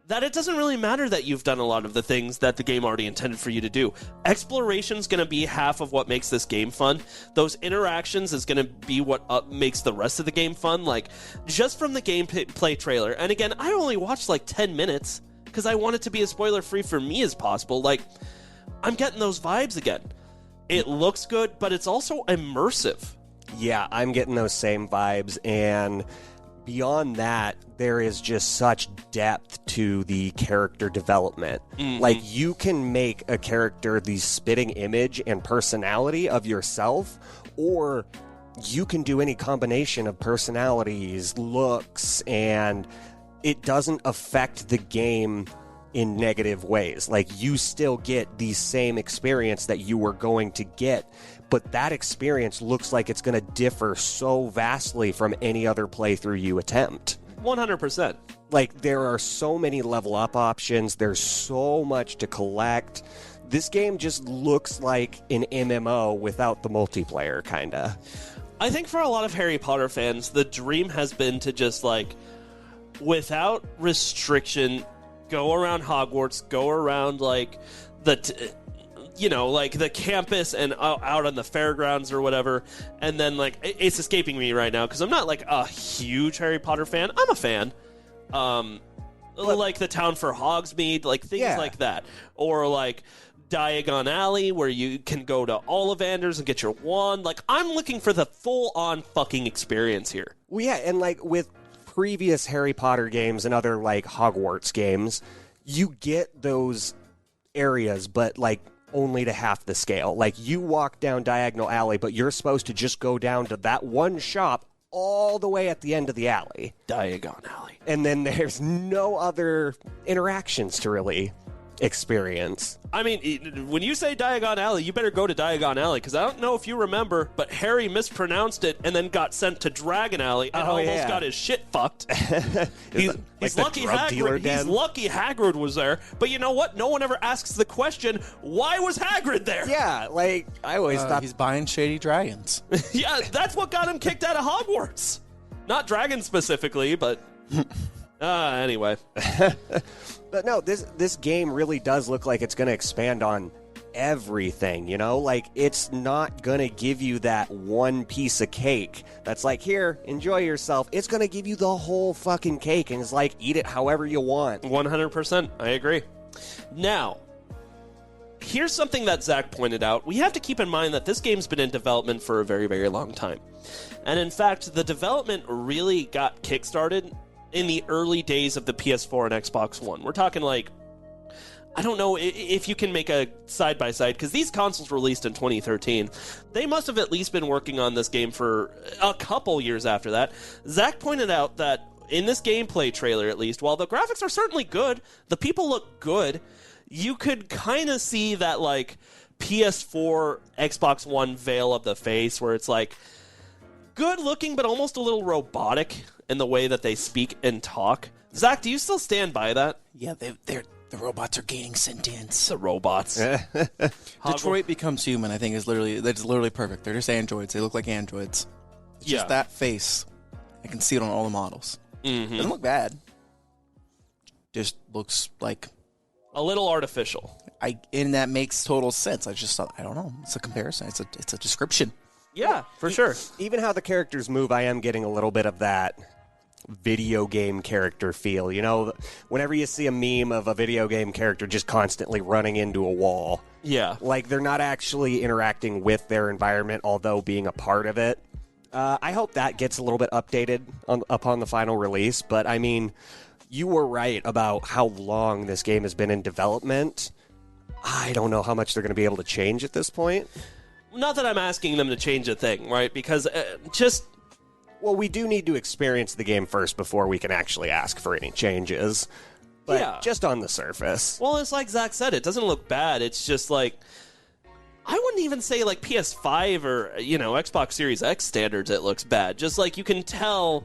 that it doesn't really matter that you've done a lot of the things that the game already intended for you to do. Exploration's going to be half of what makes this game fun. Those interactions is going to be what makes the rest of the game fun. Like, just from the gameplay trailer, and again, I only watched like 10 minutes because I want it to be as spoiler-free for me as possible. Like, I'm getting those vibes again. It looks good, but it's also immersive. Yeah, I'm getting those same vibes, and beyond that, there is just such depth to the character development. Mm-hmm. Like, you can make a character the spitting image and personality of yourself, or you can do any combination of personalities, looks, and it doesn't affect the game in negative ways. Like, you still get the same experience that you were going to get, but that experience looks like it's going to differ so vastly from any other playthrough you attempt. 100%. Like, there are so many level up options. There's so much to collect. This game just looks like an MMO without the multiplayer, kinda. I think for a lot of Harry Potter fans, the dream has been to just, like, without restriction, go around Hogwarts, go around, like, like the campus and out on the fairgrounds or whatever. And then, like, it's escaping me right now because I'm not, like, a huge Harry Potter fan. I'm a fan. Like the town for Hogsmeade, like things like that. Or, like, Diagon Alley where you can go to Ollivanders and get your wand. Like, I'm looking for the full-on fucking experience here. Well, yeah, and, like, with previous Harry Potter games and other, like, Hogwarts games, you get those areas, but, like, only to half the scale. Like, you walk down Diagonal Alley, but you're supposed to just go down to that one shop all the way at the end of the alley. Diagon Alley. And then there's no other interactions to really experience. I mean, when you say Diagon Alley, you better go to Diagon Alley, because I don't know if you remember, but Harry mispronounced it and then got sent to Dragon Alley and almost got his shit fucked. He's lucky Hagrid was there, but you know what? No one ever asks the question, why was Hagrid there? Yeah, like, I always thought he's buying shady dragons. Yeah, that's what got him kicked out of Hogwarts. Not dragons specifically, but anyway. But no, this game really does look like it's going to expand on everything, you know? Like, it's not going to give you that one piece of cake that's like, here, enjoy yourself. It's going to give you the whole fucking cake, and it's like, eat it however you want. 100%. I agree. Now, here's something that Zach pointed out. We have to keep in mind that this game's been in development for a very, very long time. And in fact, the development really got kickstarted in the early days of the PS4 and Xbox One. We're talking, like, I don't know if you can make a side-by-side, because these consoles released in 2013. They must have at least been working on this game for a couple years after that. Zach pointed out that in this gameplay trailer, at least, while the graphics are certainly good, the people look good, you could kind of see that, like, PS4, Xbox One veil of the face, where it's, like, good-looking, but almost a little robotic in the way that they speak and talk. Zach, do you still stand by that? Yeah, the robots are gaining sentience. The robots. Detroit Becomes Human, I think, is literally perfect. They're just androids. They look like androids. It's just that face. I can see it on all the models. Mm-hmm. Doesn't look bad. Just looks like a little artificial. and that makes total sense. I just thought, I don't know. It's a comparison. It's a description. Yeah, for sure. Even how the characters move, I am getting a little bit of that video game character feel. You know, whenever you see a meme of a video game character just constantly running into a wall. Yeah. Like, they're not actually interacting with their environment, although being a part of it. I hope that gets a little bit updated upon the final release, but I mean, you were right about how long this game has been in development. I don't know how much they're going to be able to change at this point. Not that I'm asking them to change a thing, right? Because Well, we do need to experience the game first before we can actually ask for any changes. But Yeah. just on the surface. Well, it's like Zach said, it doesn't look bad. It's just like, I wouldn't even say like PS5 or, Xbox Series X standards it looks bad. Just like you can tell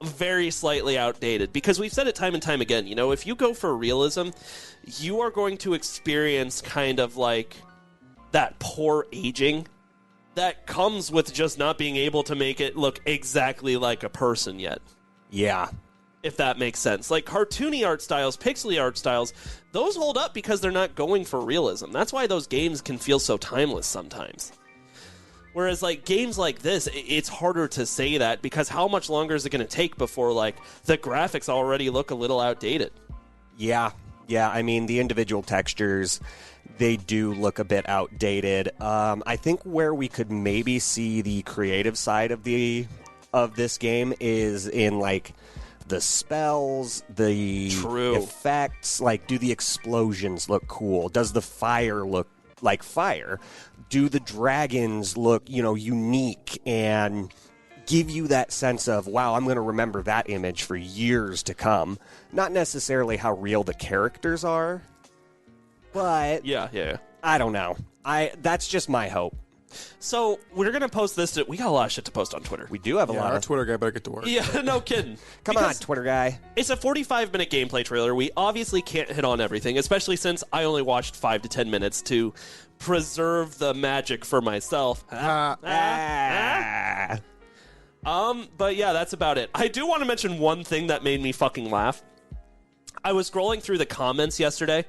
very slightly outdated. Because we've said it time and time again, if you go for realism, you are going to experience kind of like that poor aging that comes with just not being able to make it look exactly like a person yet. Yeah. If that makes sense. Like cartoony art styles, pixely art styles, those hold up because they're not going for realism. That's why those games can feel so timeless sometimes. Whereas like games like this, it's harder to say that because how much longer is it going to take before like the graphics already look a little outdated? Yeah. I mean, the individual textures, they do look a bit outdated. I think where we could maybe see the creative side of this game is in like the spells, the effects. Like, do the explosions look cool? Does the fire look like fire? Do the dragons look, unique and give you that sense of, wow, I'm going to remember that image for years to come? Not necessarily how real the characters are, but Yeah. I don't know. That's just my hope. So we're going to post this. We got a lot of shit to post on Twitter. We do have a lot Our of... Twitter guy better get to work. Yeah, no kidding. Come on, Twitter guy. It's a 45-minute gameplay trailer. We obviously can't hit on everything, especially since I only watched 5 to 10 minutes to preserve the magic for myself. But yeah, that's about it. I do want to mention one thing that made me fucking laugh. I was scrolling through the comments yesterday,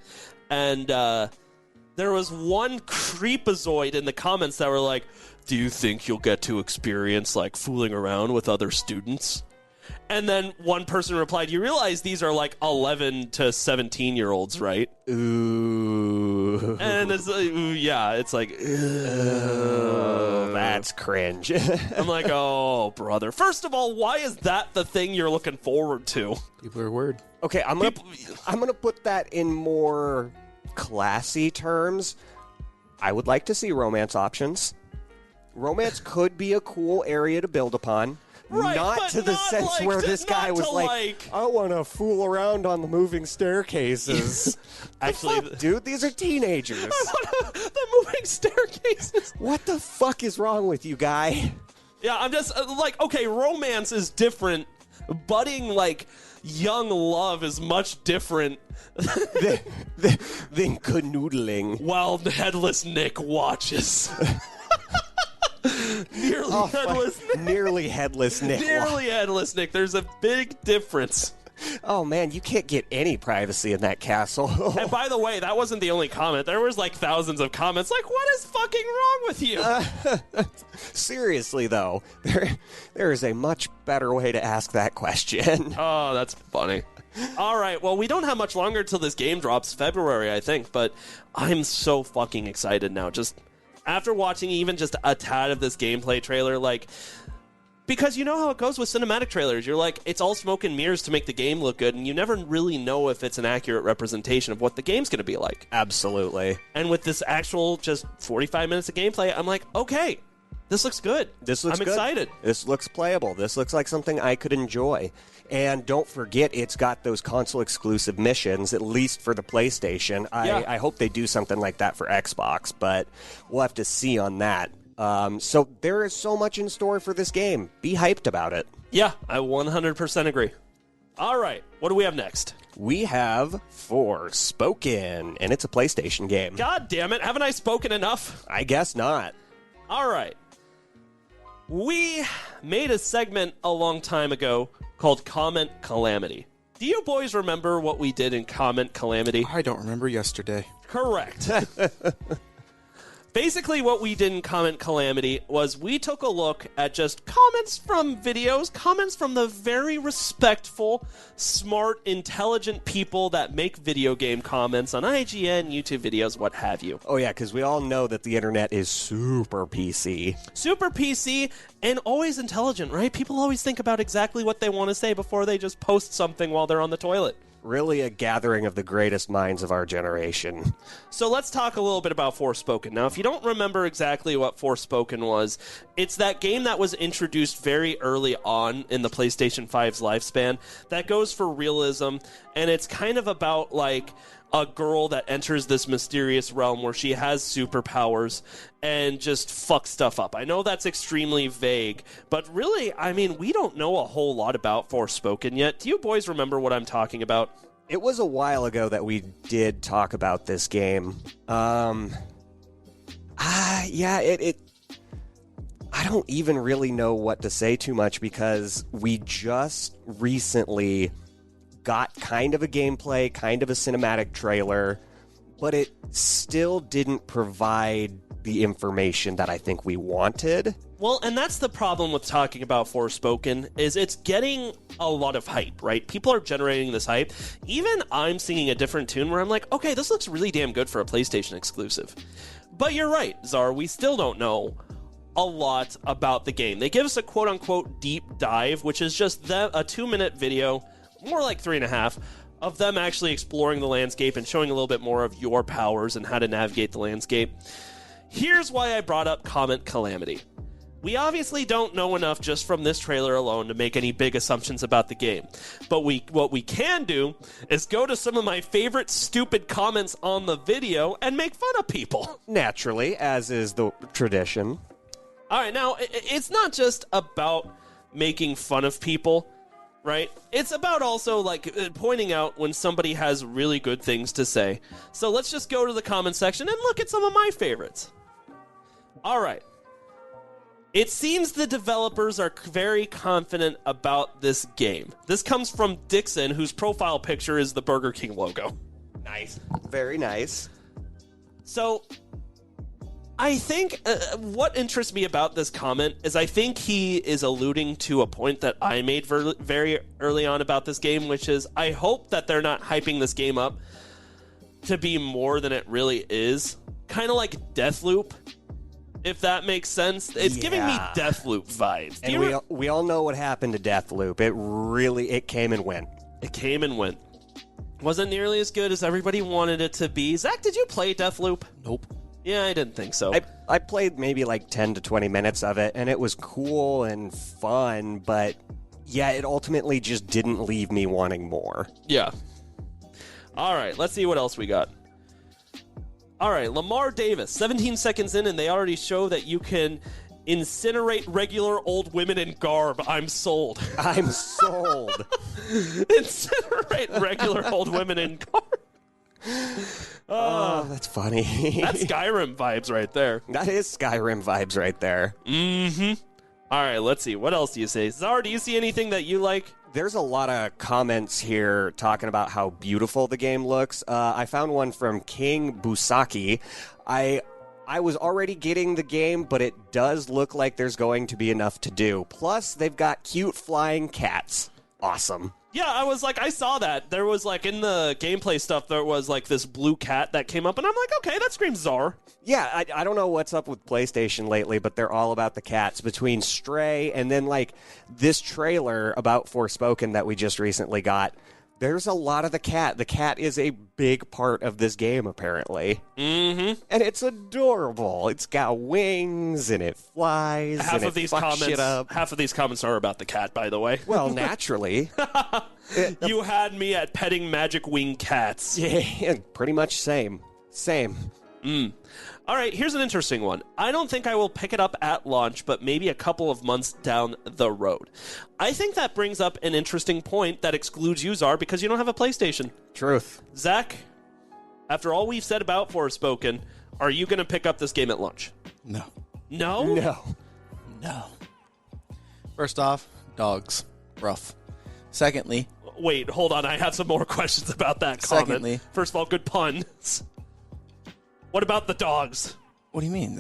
and there was one creepazoid in the comments that were like, do you think you'll get to experience, like, fooling around with other students? And then one person replied, you realize these are, like, 11 to 17-year-olds, right? Ooh. And it's like, yeah, it's like, That's cringe. I'm like, Oh, brother. First of all, why is that the thing you're looking forward to? people are weird. Okay, I'm gonna put that in more classy terms. I would like to see romance options. Romance could be a cool area to build upon. Right, not but to the not sense like where to- this guy not was to like, I want to fool around on the moving staircases. Actually, Fuck, dude, these are teenagers. the moving staircases. What the fuck is wrong with you, guy? Yeah, I'm just like, okay, romance is different. Budding, like, young love is much different Than canoodling. while Headless Nick watches. Nearly headless Nick. Nearly headless Nick. Nearly headless Nick. There's a big difference. Oh man, you can't get any privacy in that castle. And by the way, that wasn't the only comment. There was like thousands of comments like, what is fucking wrong with you? Seriously though, there is a much better way to ask that question. Oh, that's funny. All right, well, we don't have much longer till this game drops, February, I think, but I'm so fucking excited now. Just after watching even just a tad of this gameplay trailer, like, because you know how it goes with cinematic trailers. You're like, it's all smoke and mirrors to make the game look good, and you never really know if it's an accurate representation of what the game's going to be like. Absolutely. And with this actual just 45 minutes of gameplay, I'm like, okay, this looks good. I'm excited. This looks playable. This looks like something I could enjoy. And don't forget, it's got those console-exclusive missions, at least for the PlayStation. I hope they do something like that for Xbox, but we'll have to see on that. So there is so much in store for this game. Be hyped about it. Yeah, I 100% agree. All right, what do we have next? We have Forspoken, and it's a PlayStation game. God damn it, haven't I spoken enough? I guess not. All right. We made a segment a long time ago called Comment Calamity. Do you boys remember what we did in Comment Calamity? I don't remember yesterday. Correct. Basically, what we did in Comment Calamity was we took a look at just comments from videos, comments from the very respectful, smart, intelligent people that make video game comments on IGN, YouTube videos, what have you. Oh, yeah, because we all know that the internet is super PC. Super PC and always intelligent, right? People always think about exactly what they want to say before they just post something while they're on the toilet. Really a gathering of the greatest minds of our generation. So let's talk a little bit about Forspoken. Now, if you don't remember exactly what Forspoken was, it's that game that was introduced very early on in the PlayStation 5's lifespan that goes for realism, and it's kind of about, like, a girl that enters this mysterious realm where she has superpowers and just fucks stuff up. I know that's extremely vague, but really, I mean, we don't know a whole lot about Forspoken yet. Do you boys remember what I'm talking about? It was a while ago that we did talk about this game. I don't even really know what to say too much because we just recently got kind of a gameplay, kind of a cinematic trailer, but it still didn't provide the information that I think we wanted. Well, and that's the problem with talking about Forspoken, is it's getting a lot of hype, right? People are generating this hype. Even I'm singing a different tune where I'm like, okay, this looks really damn good for a PlayStation exclusive. But you're right, Czar, we still don't know a lot about the game. They give us a quote-unquote deep dive, which is just a 2-minute video, more like 3.5, of them actually exploring the landscape and showing a little bit more of your powers and how to navigate the landscape. Here's why I brought up Comment Calamity. We obviously don't know enough just from this trailer alone to make any big assumptions about the game. But what we can do is go to some of my favorite stupid comments on the video and make fun of people. Naturally, as is the tradition. All right, now, it's not just about making fun of people, right? It's about also, like, pointing out when somebody has really good things to say. So let's just go to the comment section and look at some of my favorites. All right. It seems the developers are very confident about this game. This comes from Dixon, whose profile picture is the Burger King logo. Nice. Very nice. So I think what interests me about this comment is I think he is alluding to a point that I made very early on about this game, which is I hope that they're not hyping this game up to be more than it really is. Kind of like Deathloop, if that makes sense. It's giving me Deathloop vibes. And we all know what happened to Deathloop. It came and went. It came and went. Wasn't nearly as good as everybody wanted it to be. Zach, did you play Deathloop? Nope. Yeah, I didn't think so. I played maybe like 10 to 20 minutes of it, and it was cool and fun, but yeah, it ultimately just didn't leave me wanting more. Yeah. All right, let's see what else we got. All right, Lamar Davis, 17 seconds in, and they already show that you can incinerate regular old women in garb. I'm sold. I'm sold. Incinerate regular old women in garb. Oh, that's funny. That's Skyrim vibes right there. That is Skyrim vibes right there. Mm-hmm. All right, let's see. What else do you say? Czar, do you see anything that you like? There's a lot of comments here talking about how beautiful the game looks. I found one from King Busaki. I was already getting the game, but it does look like there's going to be enough to do. Plus, they've got cute flying cats. Awesome. Yeah, I saw that. There was, like, in the gameplay stuff, there was, like, this blue cat that came up, and I'm like, okay, that screams Czar. Yeah, I don't know what's up with PlayStation lately, but they're all about the cats. Between Stray and then, like, this trailer about Forspoken that we just recently got, there's a lot of the cat. The cat is a big part of this game, apparently. Mm-hmm. And it's adorable. It's got wings, and it flies, half of these comments are about the cat, by the way. Well, naturally. You had me at petting magic wing cats. Yeah, pretty much same. All right, here's an interesting one. I don't think I will pick it up at launch, but maybe a couple of months down the road. I think that brings up an interesting point that excludes you, Czar, because you don't have a PlayStation. Truth. Zach, after all we've said about Forspoken, are you going to pick up this game at launch? No. No? No. First off, dogs. Rough. Secondly, Wait, hold on. I have some more questions about that comment. Secondly. First of all, good puns. What about the dogs? What do you mean?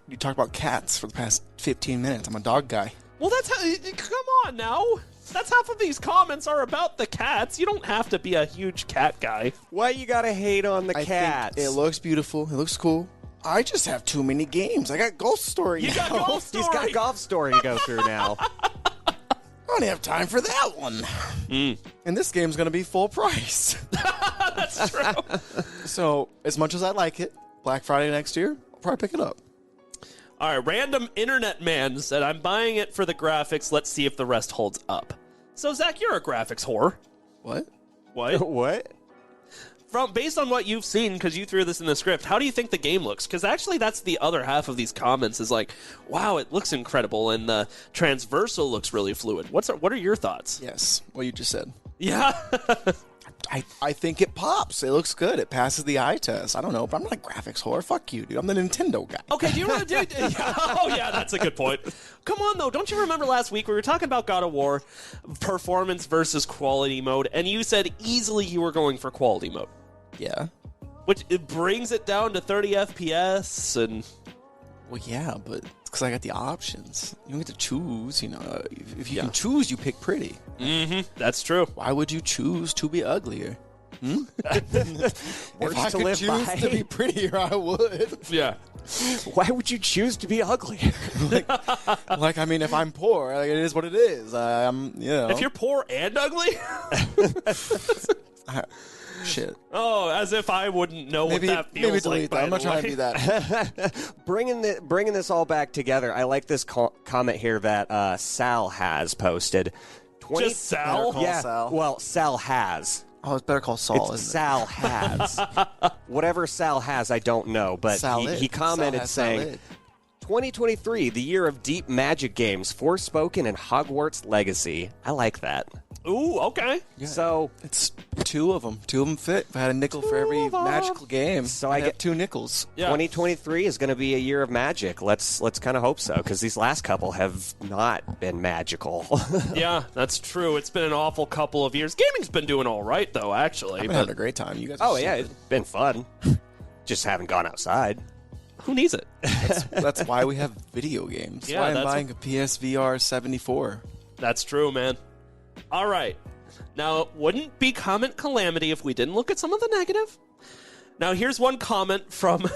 You talked about cats for the past 15 minutes. I'm a dog guy. Well, that's how... Come on, now. That's half of these comments are about the cats. You don't have to be a huge cat guy. Why you gotta hate on the cats? It looks beautiful. It looks cool. I just have too many games. I got Golf Story You now. got Golf Story. He's got Golf Story to go through now. I don't have time for that one. And this game's going to be full price. That's true. So, as much as I like it, Black Friday next year, I'll probably pick it up. All right, random internet man said, I'm buying it for the graphics. Let's see if the rest holds up. So, Zach, you're a graphics whore. What? What? What? Based on what you've seen, because you threw this in the script, how do you think the game looks? Because actually, that's the other half of these comments is like, wow, it looks incredible, and the transversal looks really fluid. What are your thoughts? Yes, what you just said. Yeah. I think it pops. It looks good. It passes the eye test. I don't know, but I'm not a graphics whore. Fuck you, dude. I'm the Nintendo guy. Okay, do you want to do... Oh, yeah, that's a good point. Come on, though. Don't you remember last week we were talking about God of War, performance versus quality mode, and you said easily you were going for quality mode. Yeah. Which it brings it down to 30 FPS, and... Well, yeah, but it's because I got the options. You don't get to choose, you know. If you can choose, you pick pretty. Mm-hmm. That's true. Why would you choose to be uglier? If I to could live choose by. to be prettier, I would. Yeah. Why would you choose to be ugly? Like, I mean, if I'm poor, like, it is what it is. If you're poor and ugly? Shit. Oh, as if I wouldn't know Maybe what that feels maybe delete like. that. I'm not trying to be that. bringing this all back together, I like this comment here that Sal has posted. Just Sal? Call Yeah, Sal. well, Sal has. Oh, it's better call Saul, It's isn't Sal has. Whatever Sal has, I don't know, but Salad. he commented Sal has saying, salad. 2023, the year of deep magic games, Forspoken and Hogwarts Legacy. I like that. Ooh, okay. Yeah. So, It's two of them. Two of them fit. If I had a nickel for every magical game, So I I get get- 2 nickels. Yeah. 2023 is going to be a year of magic. Let's kind of hope so, because these last couple have not been magical. Yeah, that's true. It's been an awful couple of years. Gaming's been doing all right, though, actually. I've been having a great time. You guys. Oh are yeah, stupid. it's been fun. Just haven't gone outside. Who needs it? That's why we have video games. Yeah, That's why I'm that's buying a PSVR 74. That's true, man. All right. Now, it wouldn't be comment calamity if we didn't look at some of the negative. Now, here's one comment from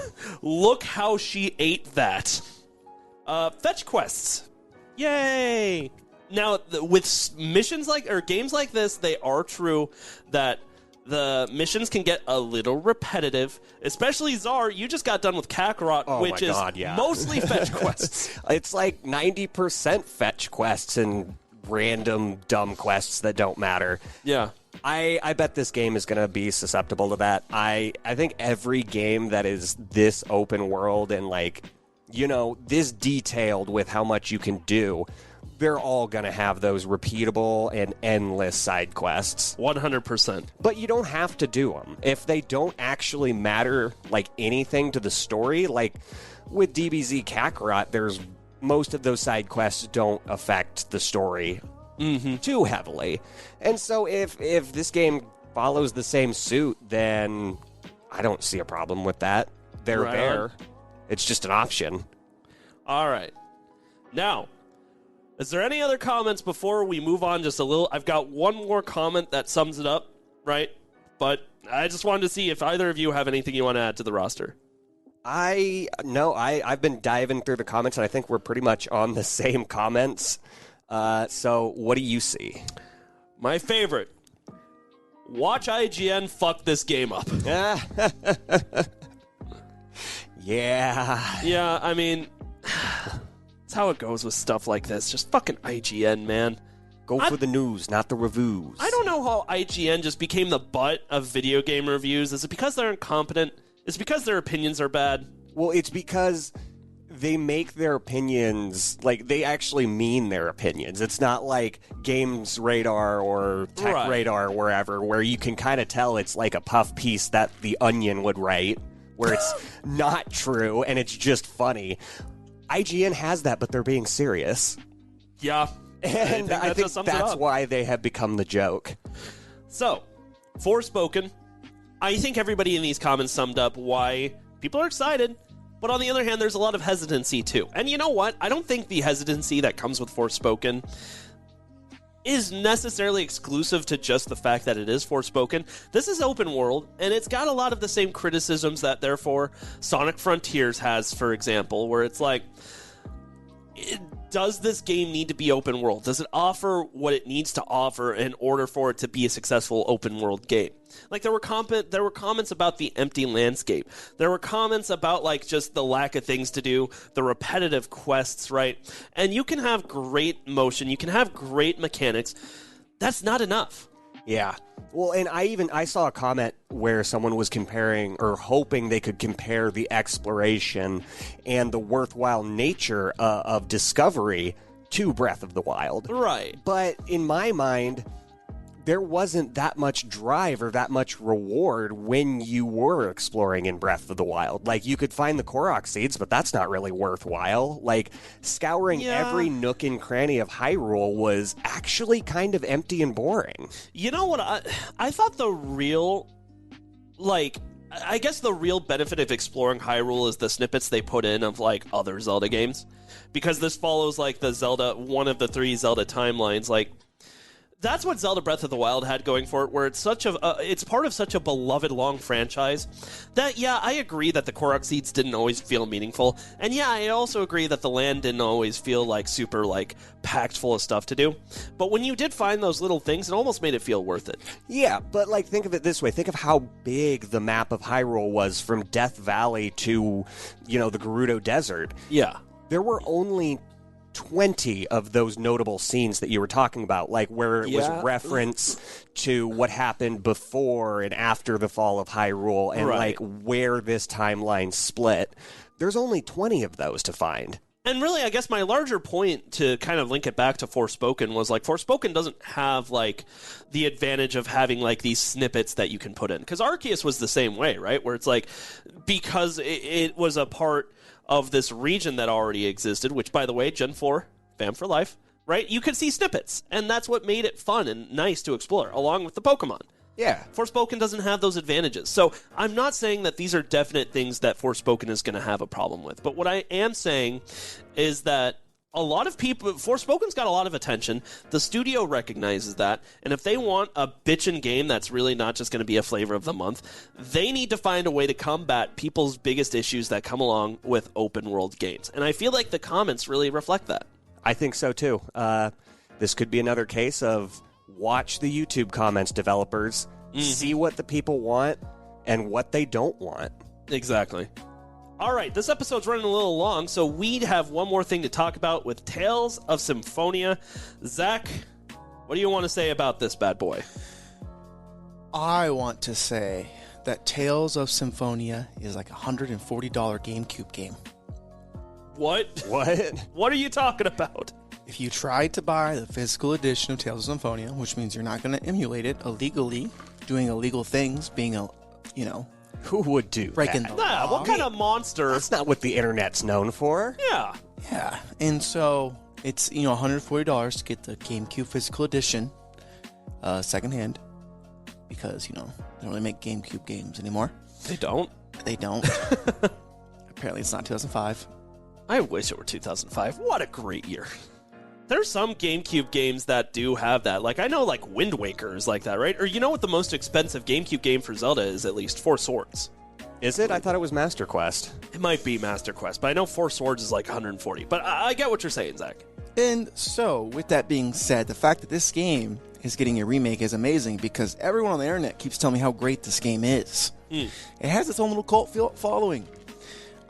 Look How She Ate That. Fetch quests. Yay! Now, with missions or games like this, they are true that the missions can get a little repetitive. Especially Czar, you just got done with Kakarot, which my is God, yeah. mostly fetch quests. It's like 90% fetch quests and random dumb quests that don't matter. Yeah. I bet this game is going to be susceptible to that. I think every game that is this open world and this detailed with how much you can do, they're all going to have those repeatable and endless side quests. 100%. But you don't have to do them. If they don't actually matter anything to the story, like with DBZ Kakarot, most of those side quests don't affect the story too heavily. And so if this game follows the same suit, then I don't see a problem with that. They're Right there. on. It's just an option. All right. Now, is there any other comments before we move on just a little? I've got one more comment that sums it up, right? But I just wanted to see if either of you have anything you want to add to the roster. I've been diving through the comments, and I think we're pretty much on the same comments. So what do you see? My favorite. Watch IGN fuck this game up. Yeah. Yeah, I mean, that's how it goes with stuff like this. Just fucking IGN, man. Go for the news, not the reviews. I don't know how IGN just became the butt of video game reviews. Is it because they're incompetent? Is it because their opinions are bad? Well, it's because they make their opinions, they actually mean their opinions. It's not like Games Radar or Tech Right. Radar or wherever, where you can kind of tell it's like a puff piece that The Onion would write, where it's not true and it's just funny. IGN has that, but they're being serious. Yeah. And I that think just sums it that's up. why they have become the joke. So, Forspoken. I think everybody in these comments summed up why people are excited, but on the other hand, there's a lot of hesitancy too. And you know what? I don't think the hesitancy that comes with Forspoken is necessarily exclusive to just the fact that it is Forspoken. This is open world, and it's got a lot of the same criticisms that, therefore, Sonic Frontiers has, for example, where it's like, does this game need to be open world? Does it offer what it needs to offer in order for it to be a successful open world game? Like, there were comments about the empty landscape. There were comments about, like, just the lack of things to do, the repetitive quests, right? And you can have great motion, you can have great mechanics. That's not enough. Yeah. Well, and I saw a comment where someone was comparing or hoping they could compare the exploration and the worthwhile nature of Discovery to Breath of the Wild. Right. But in my mind, there wasn't that much drive or that much reward when you were exploring in Breath of the Wild. Like, you could find the Korok seeds, but that's not really worthwhile. Like, scouring every nook and cranny of Hyrule was actually kind of empty and boring. You know what? I thought the real, like, I guess the real benefit of exploring Hyrule is the snippets they put in of, like, other Zelda games. Because this follows, like, the Zelda, one of the 3 Zelda timelines, like, that's what Zelda Breath of the Wild had going for it, where it's it's part of such a beloved long franchise that, yeah, I agree that the Korok seeds didn't always feel meaningful, and yeah, I also agree that the land didn't always feel like super like packed full of stuff to do. But when you did find those little things, it almost made it feel worth it. Yeah, but like, think of it this way: think of how big the map of Hyrule was from Death Valley to, the Gerudo Desert. Yeah, there were only 20 of those notable scenes that you were talking about, like where it was reference to what happened before and after the fall of Hyrule and like where this timeline split. There's only 20 of those to find. And really, I guess my larger point to kind of link it back to Forspoken was, like, Forspoken doesn't have, like, the advantage of having, like, these snippets that you can put in. Because Arceus was the same way, right? Where it's like, because it was a part of this region that already existed, which, by the way, Gen 4, fam for life, right? You could see snippets, and that's what made it fun and nice to explore, along with the Pokemon. Yeah. Forspoken doesn't have those advantages. So I'm not saying that these are definite things that Forspoken is going to have a problem with. But what I am saying is that a lot of people, Forspoken's got a lot of attention. The studio recognizes that. And if they want a bitchin' game that's really not just going to be a flavor of the month, they need to find a way to combat people's biggest issues that come along with open world games. And I feel like the comments really reflect that. I think so too. This could be another case of watch the YouTube comments, developers. See what the people want and what they don't want. Exactly. All right, this episode's running a little long, so we have one more thing to talk about with Tales of Symphonia. Zach, what do you want to say about this bad boy? I want to say that Tales of Symphonia is like a $140 GameCube game. What? What? What are you talking about? If you tried to buy the physical edition of Tales of Symphonia, which means you're not going to emulate it illegally, doing illegal things, being a, Who would do breaking that? the law. What kind of monster? That's not what the internet's known for. Yeah. Yeah, and so it's, $140 to get the GameCube physical edition, secondhand, because, they don't really make GameCube games anymore. They don't? They don't. Apparently it's not 2005. I wish it were 2005. What a great year. There's some GameCube games that do have that. Like, I know, like, Wind Waker is like that, right? Or you know what the most expensive GameCube game for Zelda is, at least? Four Swords. Is it? I thought it was Master Quest. It might be Master Quest, but I know Four Swords is like 140. But I get what you're saying, Zach. And so, with that being said, the fact that this game is getting a remake is amazing because everyone on the internet keeps telling me how great this game is. It has its own little cult following.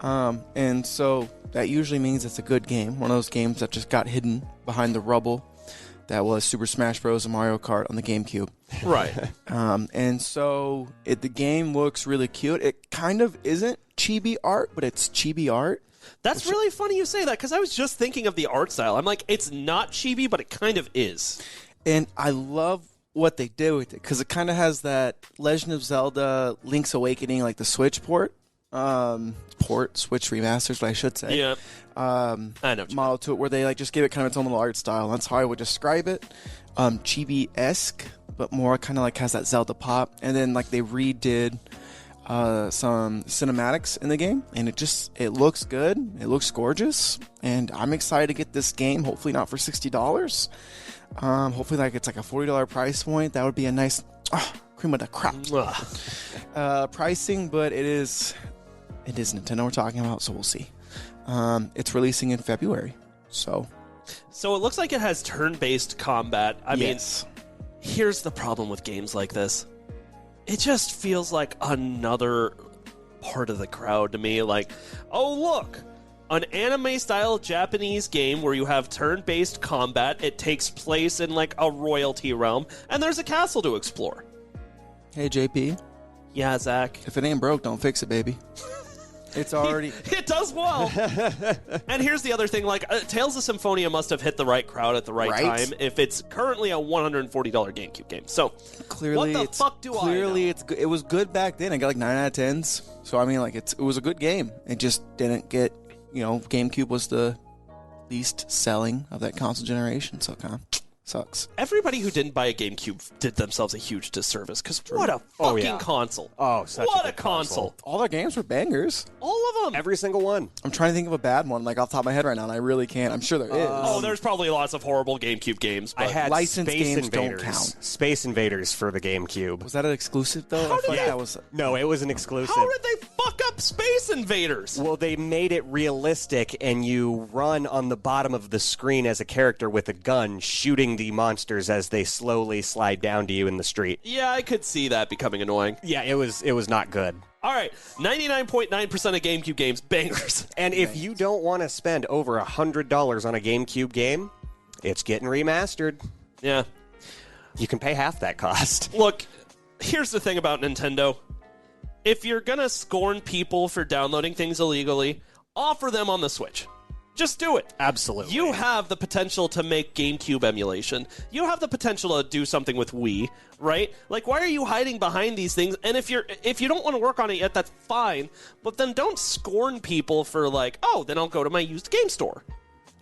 And so that usually means it's a good game. One of those games that just got hidden behind the rubble that was Super Smash Bros. And Mario Kart on the GameCube. Right. And so the game looks really cute. It kind of isn't chibi art, but it's chibi art. That's really funny you say that because I was just thinking of the art style. I'm like, it's not chibi, but it kind of is. And I love what they did with it because it kind of has that Legend of Zelda Link's Awakening, like the Switch Switch remasters, what I should say. Yeah. I know. Model to it where they like just give it kind of its own little art style. That's how I would describe it. Chibi-esque, but more kind of like has that Zelda pop. And then like they redid some cinematics in the game, and it looks good. It looks gorgeous, and I'm excited to get this game. Hopefully not for $60. Hopefully like it's like a $40 price point. That would be a nice cream of the crop pricing. But it is Nintendo we're talking about, so we'll see. It's releasing in February, so it looks like it has turn-based combat. I mean, here's the problem with games like this. It just feels like another part of the crowd to me. Like, oh, look, an anime-style Japanese game where you have turn-based combat. It takes place in, like, a royalty realm, and there's a castle to explore. Hey, JP. Yeah, Zach. If it ain't broke, don't fix it, baby. It's already... It does well. And here's the other thing. Like, Tales of Symphonia must have hit the right crowd at the right time if it's currently a $140 GameCube game. So, clearly, what the fuck do I know? It was good back then. I got like 9 out of 10s. So, I mean, like, it was a good game. It just didn't get... GameCube was the least selling of that console generation. So, kind of sucks. Everybody who didn't buy a GameCube did themselves a huge disservice, because what a fucking console. Oh, such what a console. All their games were bangers. All of them. Every single one. I'm trying to think of a bad one, like, off the top of my head right now, and I really can't. I'm sure there is. Oh, there's probably lots of horrible GameCube games. But I had licensed Space games Invaders. don't count. Space Invaders for the GameCube. Was that an exclusive, though? How I did feel like they- that was... No, it was an exclusive. How did they fuck up Space Invaders? Well, they made it realistic, and you run on the bottom of the screen as a character with a gun, shooting the monsters as they slowly slide down to you in the street. Yeah, I could see that becoming annoying. Yeah, it was not good. All right, 99.9% of GameCube games, bangers. And if you don't want to spend over $100 on a GameCube game, it's getting remastered. Yeah. You can pay half that cost. Look, here's the thing about Nintendo. If you're going to scorn people for downloading things illegally, offer them on the Switch. Just do it. Absolutely. You have the potential to make GameCube emulation. You have the potential to do something with Wii, right? Like, why are you hiding behind these things? And if you don't want to work on it yet, that's fine. But then don't scorn people for like, oh, then I'll go to my used game store.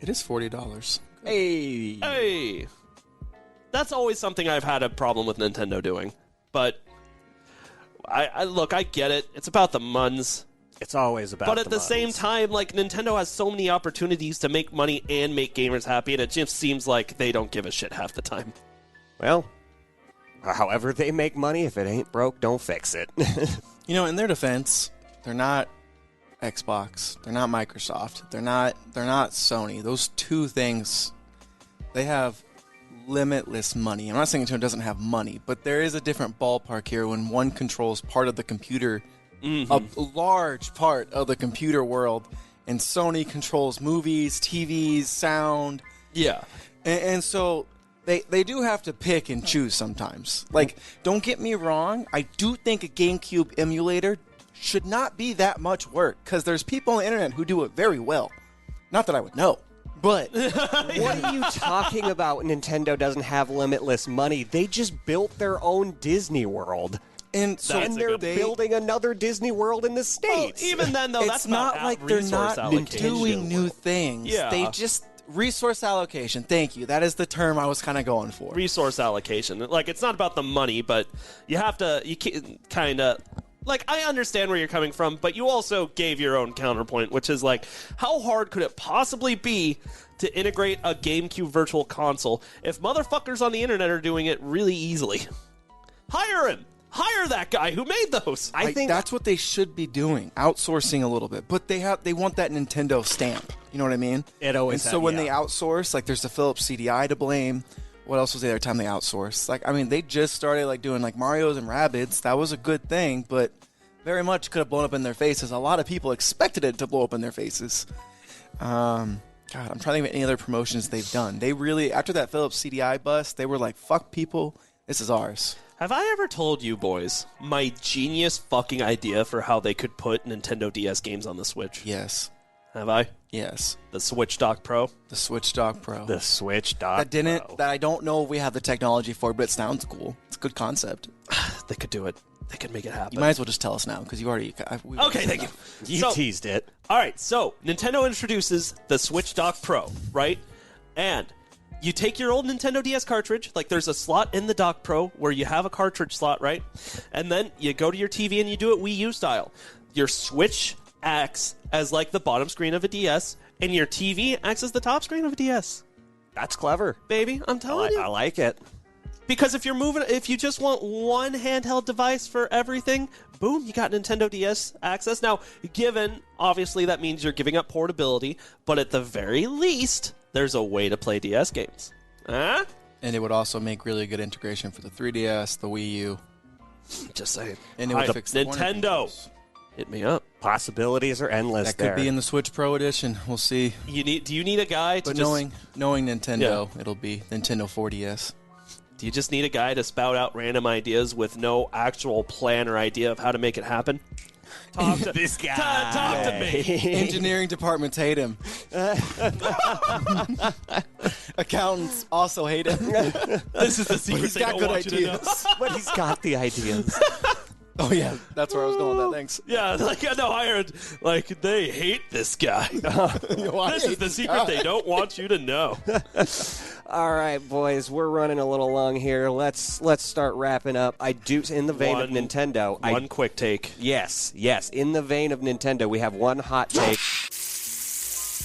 It is $40. Hey. That's always something I've had a problem with Nintendo doing. But I get it. It's about the muns. It's always about But at the same time, like, Nintendo has so many opportunities to make money and make gamers happy, and it just seems like they don't give a shit half the time. Well, however they make money, if it ain't broke, don't fix it. In their defense, they're not Xbox. They're not Microsoft. They're not Sony. Those two things, they have limitless money. I'm not saying Nintendo doesn't have money, but there is a different ballpark here when one controls part of the computer, a large part of the computer world, and Sony controls movies, TVs, sound. Yeah. And so they do have to pick and choose sometimes. Like, don't get me wrong, I do think a GameCube emulator should not be that much work, because there's people on the internet who do it very well. Not that I would know. But what are you talking about? Nintendo doesn't have limitless money. They just built their own Disney World. And so they're building another Disney World in the States. Well, even then, though, it's that's not like they're not doing new things. Yeah. They just resource allocation. Thank you. That is the term I was kind of going for. Resource allocation. Like, it's not about the money, but you kind of... Like, I understand where you're coming from, but you also gave your own counterpoint, which is like, how hard could it possibly be to integrate a GameCube Virtual Console if motherfuckers on the internet are doing it really easily? Hire him! Hire that guy who made those! I think that's what they should be doing, outsourcing a little bit. But they want that Nintendo stamp. You know what I mean? It always And so when they outsource, like, there's the Philips CDI to blame. What else was the other time they outsourced? Like, I mean, they just started like doing like Mario's and Rabbids. That was a good thing, but very much could have blown up in their faces. A lot of people expected it to blow up in their faces. God, I'm trying to think of any other promotions they've done. They really, after that Philips CDI bust, they were like, fuck people, this is ours. Have I ever told you boys my genius fucking idea for how they could put Nintendo DS games on the Switch? Yes. Have I? Yes. The Switch Dock Pro? The Switch Dock Pro. The Switch Dock Pro. That I don't know if we have the technology for, but it sounds cool. It's a good concept. They could do it. They could make it happen. You might as well just tell us now, because you already... Okay, thank you. You teased it. All right, so Nintendo introduces the Switch Dock Pro, right? And You take your old Nintendo DS cartridge, like there's a slot in the Dock Pro where you have a cartridge slot, right? And then you go to your TV and you do it Wii U style. Your Switch acts as like the bottom screen of a DS, and your TV acts as the top screen of a DS. That's clever. Baby, I'm telling you. I like it. Because if you just want one handheld device for everything, boom, you got Nintendo DS access. Now, given, obviously, that means you're giving up portability, but at the very least, there's a way to play DS games. Huh? And it would also make really good integration for the 3DS, the Wii U. Just saying. And it would fix the corner Nintendo. controls. Hit me up. Possibilities are endless. That could be in the Switch Pro Edition. We'll see. Do you need a guy to But just... knowing Nintendo, it'll be Nintendo 4DS. Do you just need a guy to spout out random ideas with no actual plan or idea of how to make it happen? Talk to this guy. Talk to me. Engineering departments hate him. Accountants also hate him. This is the secret He's they got don't good want you to know. ideas. But he's got the ideas. Oh yeah, that's where I was going with that. Thanks. Yeah, like I know I heard like they hate this guy. This is the secret they don't want you to know. All right, boys, we're running a little long here. Let's start wrapping up. I do, in the vein of Nintendo. One quick take. Yes. In the vein of Nintendo, we have one hot take.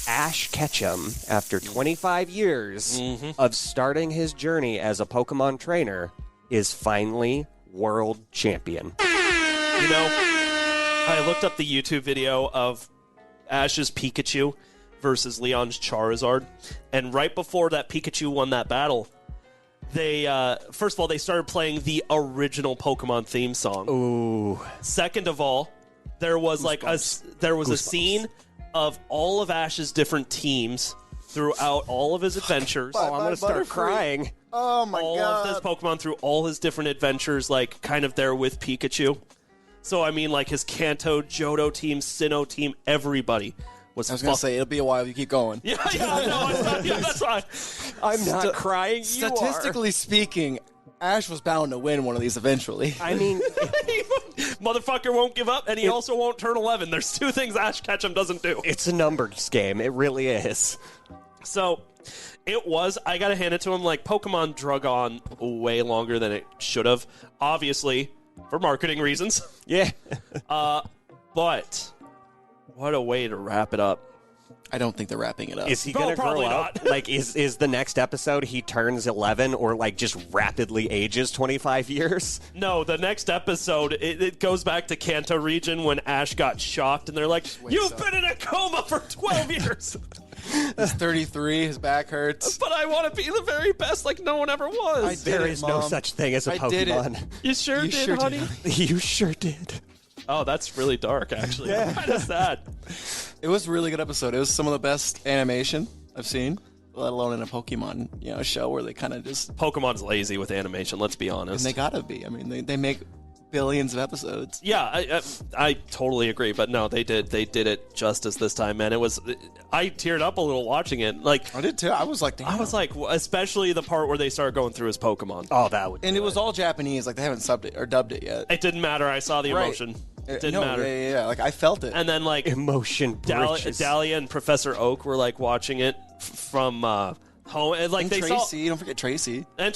Ash Ketchum, after 25 years of starting his journey as a Pokemon trainer, is finally world champion. You know, I looked up the YouTube video of Ash's Pikachu versus Leon's Charizard, and right before that Pikachu won that battle, they first of all they started playing the original Pokemon theme song. Ooh. Second of all, there was a scene of all of Ash's different teams throughout all of his adventures. Oh, I'm going to start crying. Oh my all god! of this Pokemon through all his different adventures, like kind of there with Pikachu. So I mean, like his Kanto, Johto team, Sinnoh team, everybody was. I was gonna say it'll be a while if you keep going. Yeah, no, it's not, yeah, that's fine. I'm not crying. Statistically speaking, Ash was bound to win one of these eventually. I mean, Motherfucker won't give up, and he also won't turn 11. There's two things Ash Ketchum doesn't do. it's a numbers game. It really is. So it was, I gotta hand it to him, like Pokemon drug on way longer than it should have, obviously, for marketing reasons. Yeah. But what a way to wrap it up. I don't think they're wrapping it up. Is he No, going to grow probably up? not. Like, is the next episode he turns 11 or, like, just rapidly ages 25 years? No, the next episode, it goes back to Kanto region when Ash got shocked, and they're like, you've been in a coma for 12 years. He's 33. His back hurts. But I want to be the very best like no one ever was. I did There it, is no Mom. such thing as a I did it. Pokemon. You sure You did, sure honey? did. You sure did. Oh, that's really dark, actually. Yeah. Kind of sad. It was a really good episode. It was some of the best animation I've seen, let alone in a Pokemon, show where they kind of just. Pokemon's lazy with animation, let's be And honest. they gotta be. I mean, they make billions of episodes. Yeah, I totally agree, but no, they did it justice this time, man. I teared up a little watching it. Like I did too. I was like, damn. I was like, especially the part where they started going through his Pokemon. Oh, that would. And it was all Japanese. Like they haven't subbed it or dubbed it yet. It didn't matter. I saw the Right. emotion. It didn't No, matter. Yeah. Like I felt it. And then like emotion bridges. Dahlia and Professor Oak were like watching it from home, and like And they Tracy, don't forget Tracy. and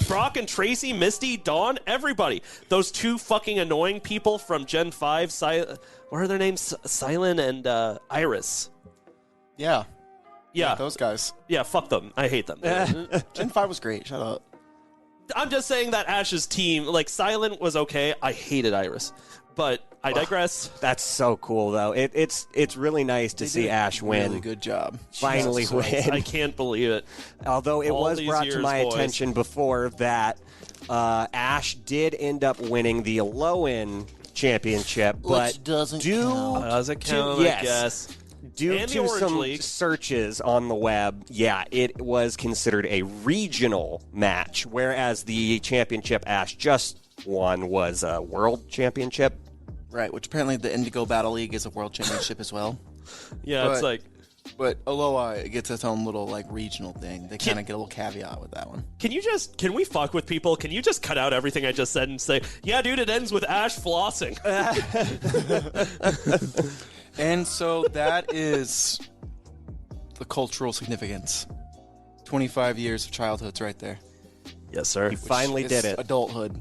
Brock and Tracy, Misty, Dawn, everybody. Those two fucking annoying people from Gen 5. What are their names? Silent and Iris. Yeah, Yeah, those guys. yeah. Fuck them. I hate them. Gen 5 was great. Shut up. I'm just saying that Ash's team, like Silent, was okay. I hated Iris, but I digress. That's so cool, though. It's really nice to see Ash win. Really good job. Finally win. I can't believe it. Although it All was these brought to years, my boys. attention before that Ash did end up winning the Alolan Championship, but doesn't due count. Does it count? yes. I guess. due And the to Orange some League. searches on the web, yeah, it was considered a regional match, whereas the championship Ash just won was a world championship. Right, which apparently the Indigo Battle League is a world championship as well. Yeah, it's But- like, But Aloha gets its own little regional thing. They kind of get a little caveat with that one. can we fuck with people? Can you just cut out everything I just said and say, yeah, dude, it ends with Ash flossing? And so that is the cultural significance 25 years of childhood's right there. Yes, sir. He finally did it. Adulthood,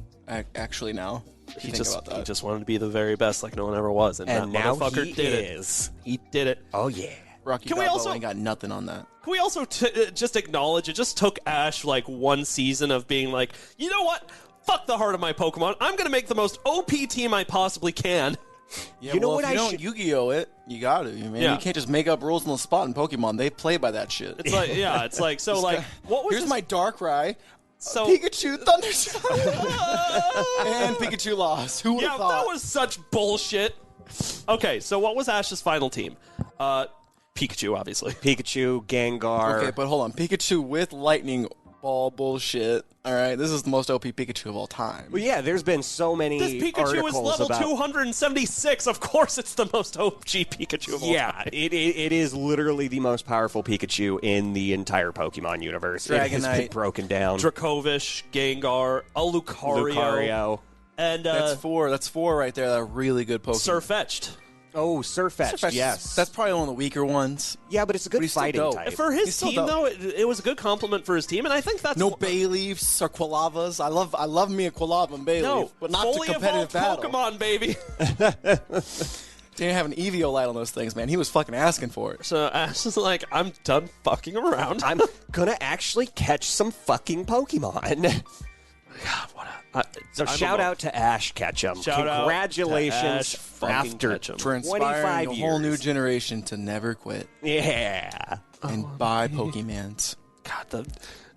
actually, now. He just wanted to be the very best, like no one ever was, and that now motherfucker he did is. it. He did it. Oh yeah. Rocky Can we Balboa also- ain't got nothing on that. Can we also just acknowledge it just took Ash like one season of being like, you know what? Fuck the heart of my Pokemon. I'm gonna make the most OP team I possibly can. Yeah, You know well, what if I you don't should- Yu-Gi-Oh it, you got to. Man, Yeah. you can't just make up rules on the spot in Pokemon. They play by that shit. It's like, yeah, it's like, so like, what was Here's this- my Darkrai. So- Pikachu Thunderstorm. And Pikachu lost. Who would Yeah, have thought? that was such bullshit. Okay, so what was Ash's final team? Pikachu, obviously. Pikachu, Gengar. Okay, but hold on. Pikachu with lightning ball bullshit. All right, this is the most OP Pikachu of all time. Well, yeah, there's been so many This Pikachu is articles level about 276. Of course, it's the most OG Pikachu of all Yeah, time. it is literally the most powerful Pikachu in the entire Pokemon universe. It has been Dragonite. broken down. Dracovish, Gengar, a Lucario, Lucario. and That's four. That's four right there. That are really good Pokemon. Surfetched. Oh, Surfetch'd, Surfetch'd, yes. That's probably one of the weaker ones. yeah, but it's a but good he's still fighting dope. type. For his He's still team, dope. though, it was a good compliment for his team, and I think that's No Bayleafs or Quillavas. I love me a Quillava and Bayleaf, no, but not fully to competitive evolved battle. Pokemon, baby. Didn't have an Eviolite on those things, man. He was fucking asking for it. So Ash is like, I'm done fucking around. I'm gonna actually catch some fucking Pokemon. God, what So shout out to Ash Ketchum. Shout out Congratulations to Ash fucking after Ketchum. For inspiring 25 a whole new years. generation to never quit Yeah. and buy Pokemans. God,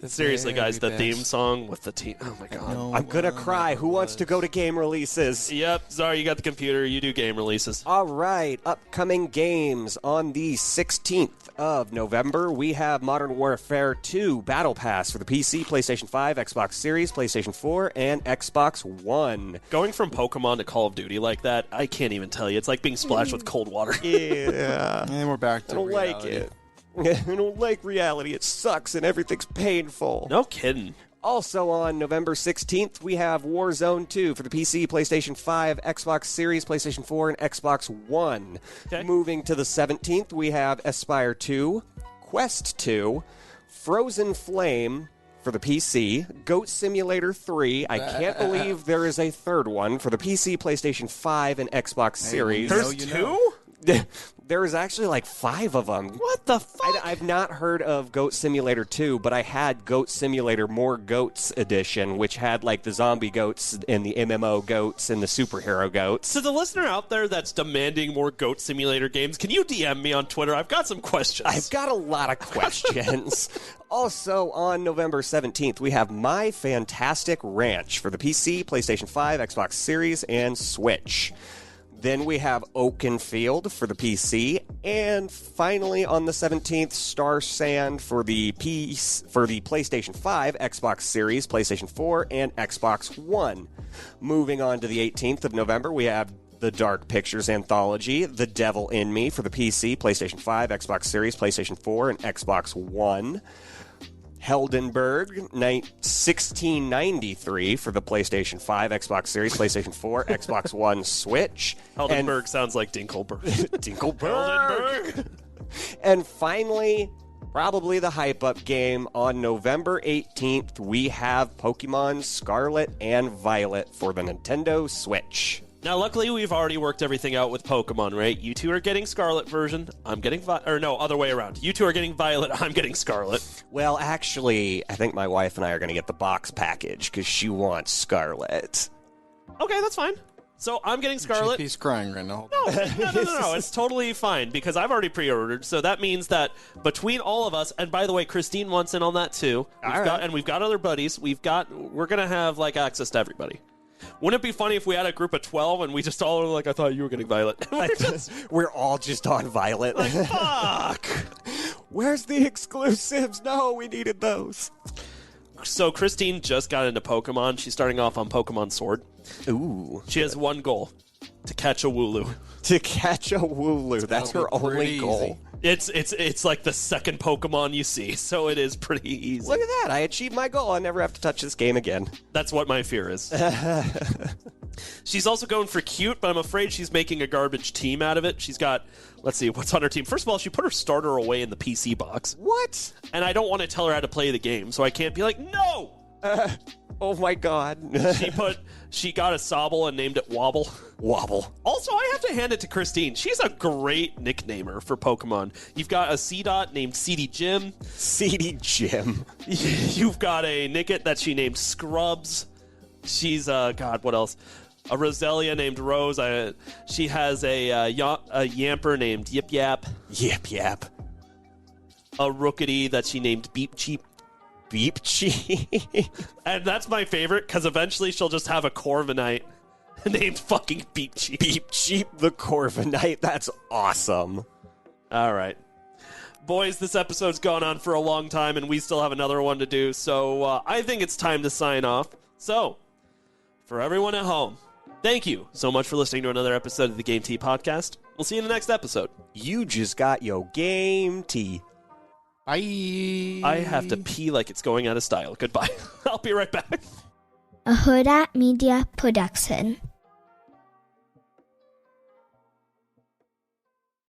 seriously, guys, the very theme best. song with the team. Oh my god. No, I'm gonna cry. Who wants to go to game releases? Yep. Sorry, you got the computer. You do game releases. All right, upcoming games on the 16th of November. We have Modern Warfare 2 Battle Pass for the PC, PlayStation 5, Xbox Series, PlayStation 4, and Xbox One. Going from Pokemon to Call of Duty like that, I can't even tell you. It's like being splashed with cold water. Yeah. And we're back to I don't like reality. it. I don't like reality. It sucks and everything's painful. No kidding. Also on November 16th, we have Warzone 2 for the PC, PlayStation 5, Xbox Series, PlayStation 4, and Xbox One. Okay. Moving to the 17th, we have Aspire 2, Quest 2, Frozen Flame for the PC, Goat Simulator 3. I can't believe there is a third one for the PC, PlayStation 5, and Xbox Series. know There's you two? know. There is actually like 5 of them. What the fuck? I've not heard of Goat Simulator 2, but I had Goat Simulator More Goats Edition, which had like the zombie goats and the MMO goats and the superhero goats. To the listener out there that's demanding more Goat Simulator games, can you DM me on Twitter? I've got some questions. I've got a lot of questions. Also, on November 17th, we have My Fantastic Ranch for the PC, PlayStation 5, Xbox Series, and Switch. Then we have Oakenfield for the PC, and finally on the 17th, Star Sand for the PlayStation 5, Xbox Series, PlayStation 4, and Xbox One. Moving on to the 18th of November, we have the Dark Pictures Anthology, The Devil in Me for the PC, PlayStation 5, Xbox Series, PlayStation 4, and Xbox One. Heldenberg 1693 for the PlayStation 5, Xbox Series, PlayStation 4, Xbox One, Switch. Heldenberg sounds like Dinkelberg. Dinkelberg. And finally, probably the hype-up game on November 18th, we have Pokemon Scarlet and Violet for the Nintendo Switch. Now, luckily, we've already worked everything out with Pokemon, right? You two are getting Scarlet version. I'm getting other way around. You two are getting Violet. I'm getting Scarlet. Well, actually, I think my wife and I are going to get the box package because she wants Scarlet. Okay, that's fine. So I'm getting Scarlet. He's crying right now. No. It's totally fine because I've already pre-ordered. So that means that between all of us, and by the way, Christine wants in on that too. We've got other buddies. We're gonna have like access to everybody. Wouldn't it be funny if we had a group of 12 and we just all were like, I thought you were getting Violet. We're all just on Violet. Fuck. Where's the exclusives? No, we needed those. So Christine just got into Pokemon. She's starting off on Pokemon Sword. Ooh. She has one goal: to catch a Wooloo. To catch a Wooloo. That's her That'll be only pretty goal. It's like the second Pokemon you see, so it is pretty easy. Look at that. I achieved my goal. I never have to touch this game again. That's what my fear is. She's also going for cute, but I'm afraid she's making a garbage team out of it. She's got, let's see, what's on her team? First of all, she put her starter away in the PC box. What? And I don't want to tell her how to play the game, so I can't be like, no! Oh my god. She got a Sobble and named it Wobble. Wobble. Also, I have to hand it to Christine. She's a great nicknamer for Pokemon. You've got a C-Dot named CD Jim. CD Jim. You've got a Nickit that she named Scrubs. She's, God, what else? A Roselia named Rose. She has a Yamper named Yip Yap. Yip Yap. A Rookity that she named Beep Cheep. Beep Cheep. And that's my favorite, because eventually she'll just have a Corviknight named fucking Beep Cheep. Beep Cheep the Corviknight. That's awesome. All right. Boys, this episode's gone on for a long time, and we still have another one to do, so I think it's time to sign off. So, for everyone at home, thank you so much for listening to another episode of the Game Tea Podcast. We'll see you in the next episode. You just got your Game Tea. Bye. I have to pee like it's going out of style. Goodbye. I'll be right back. A Huda Media Production.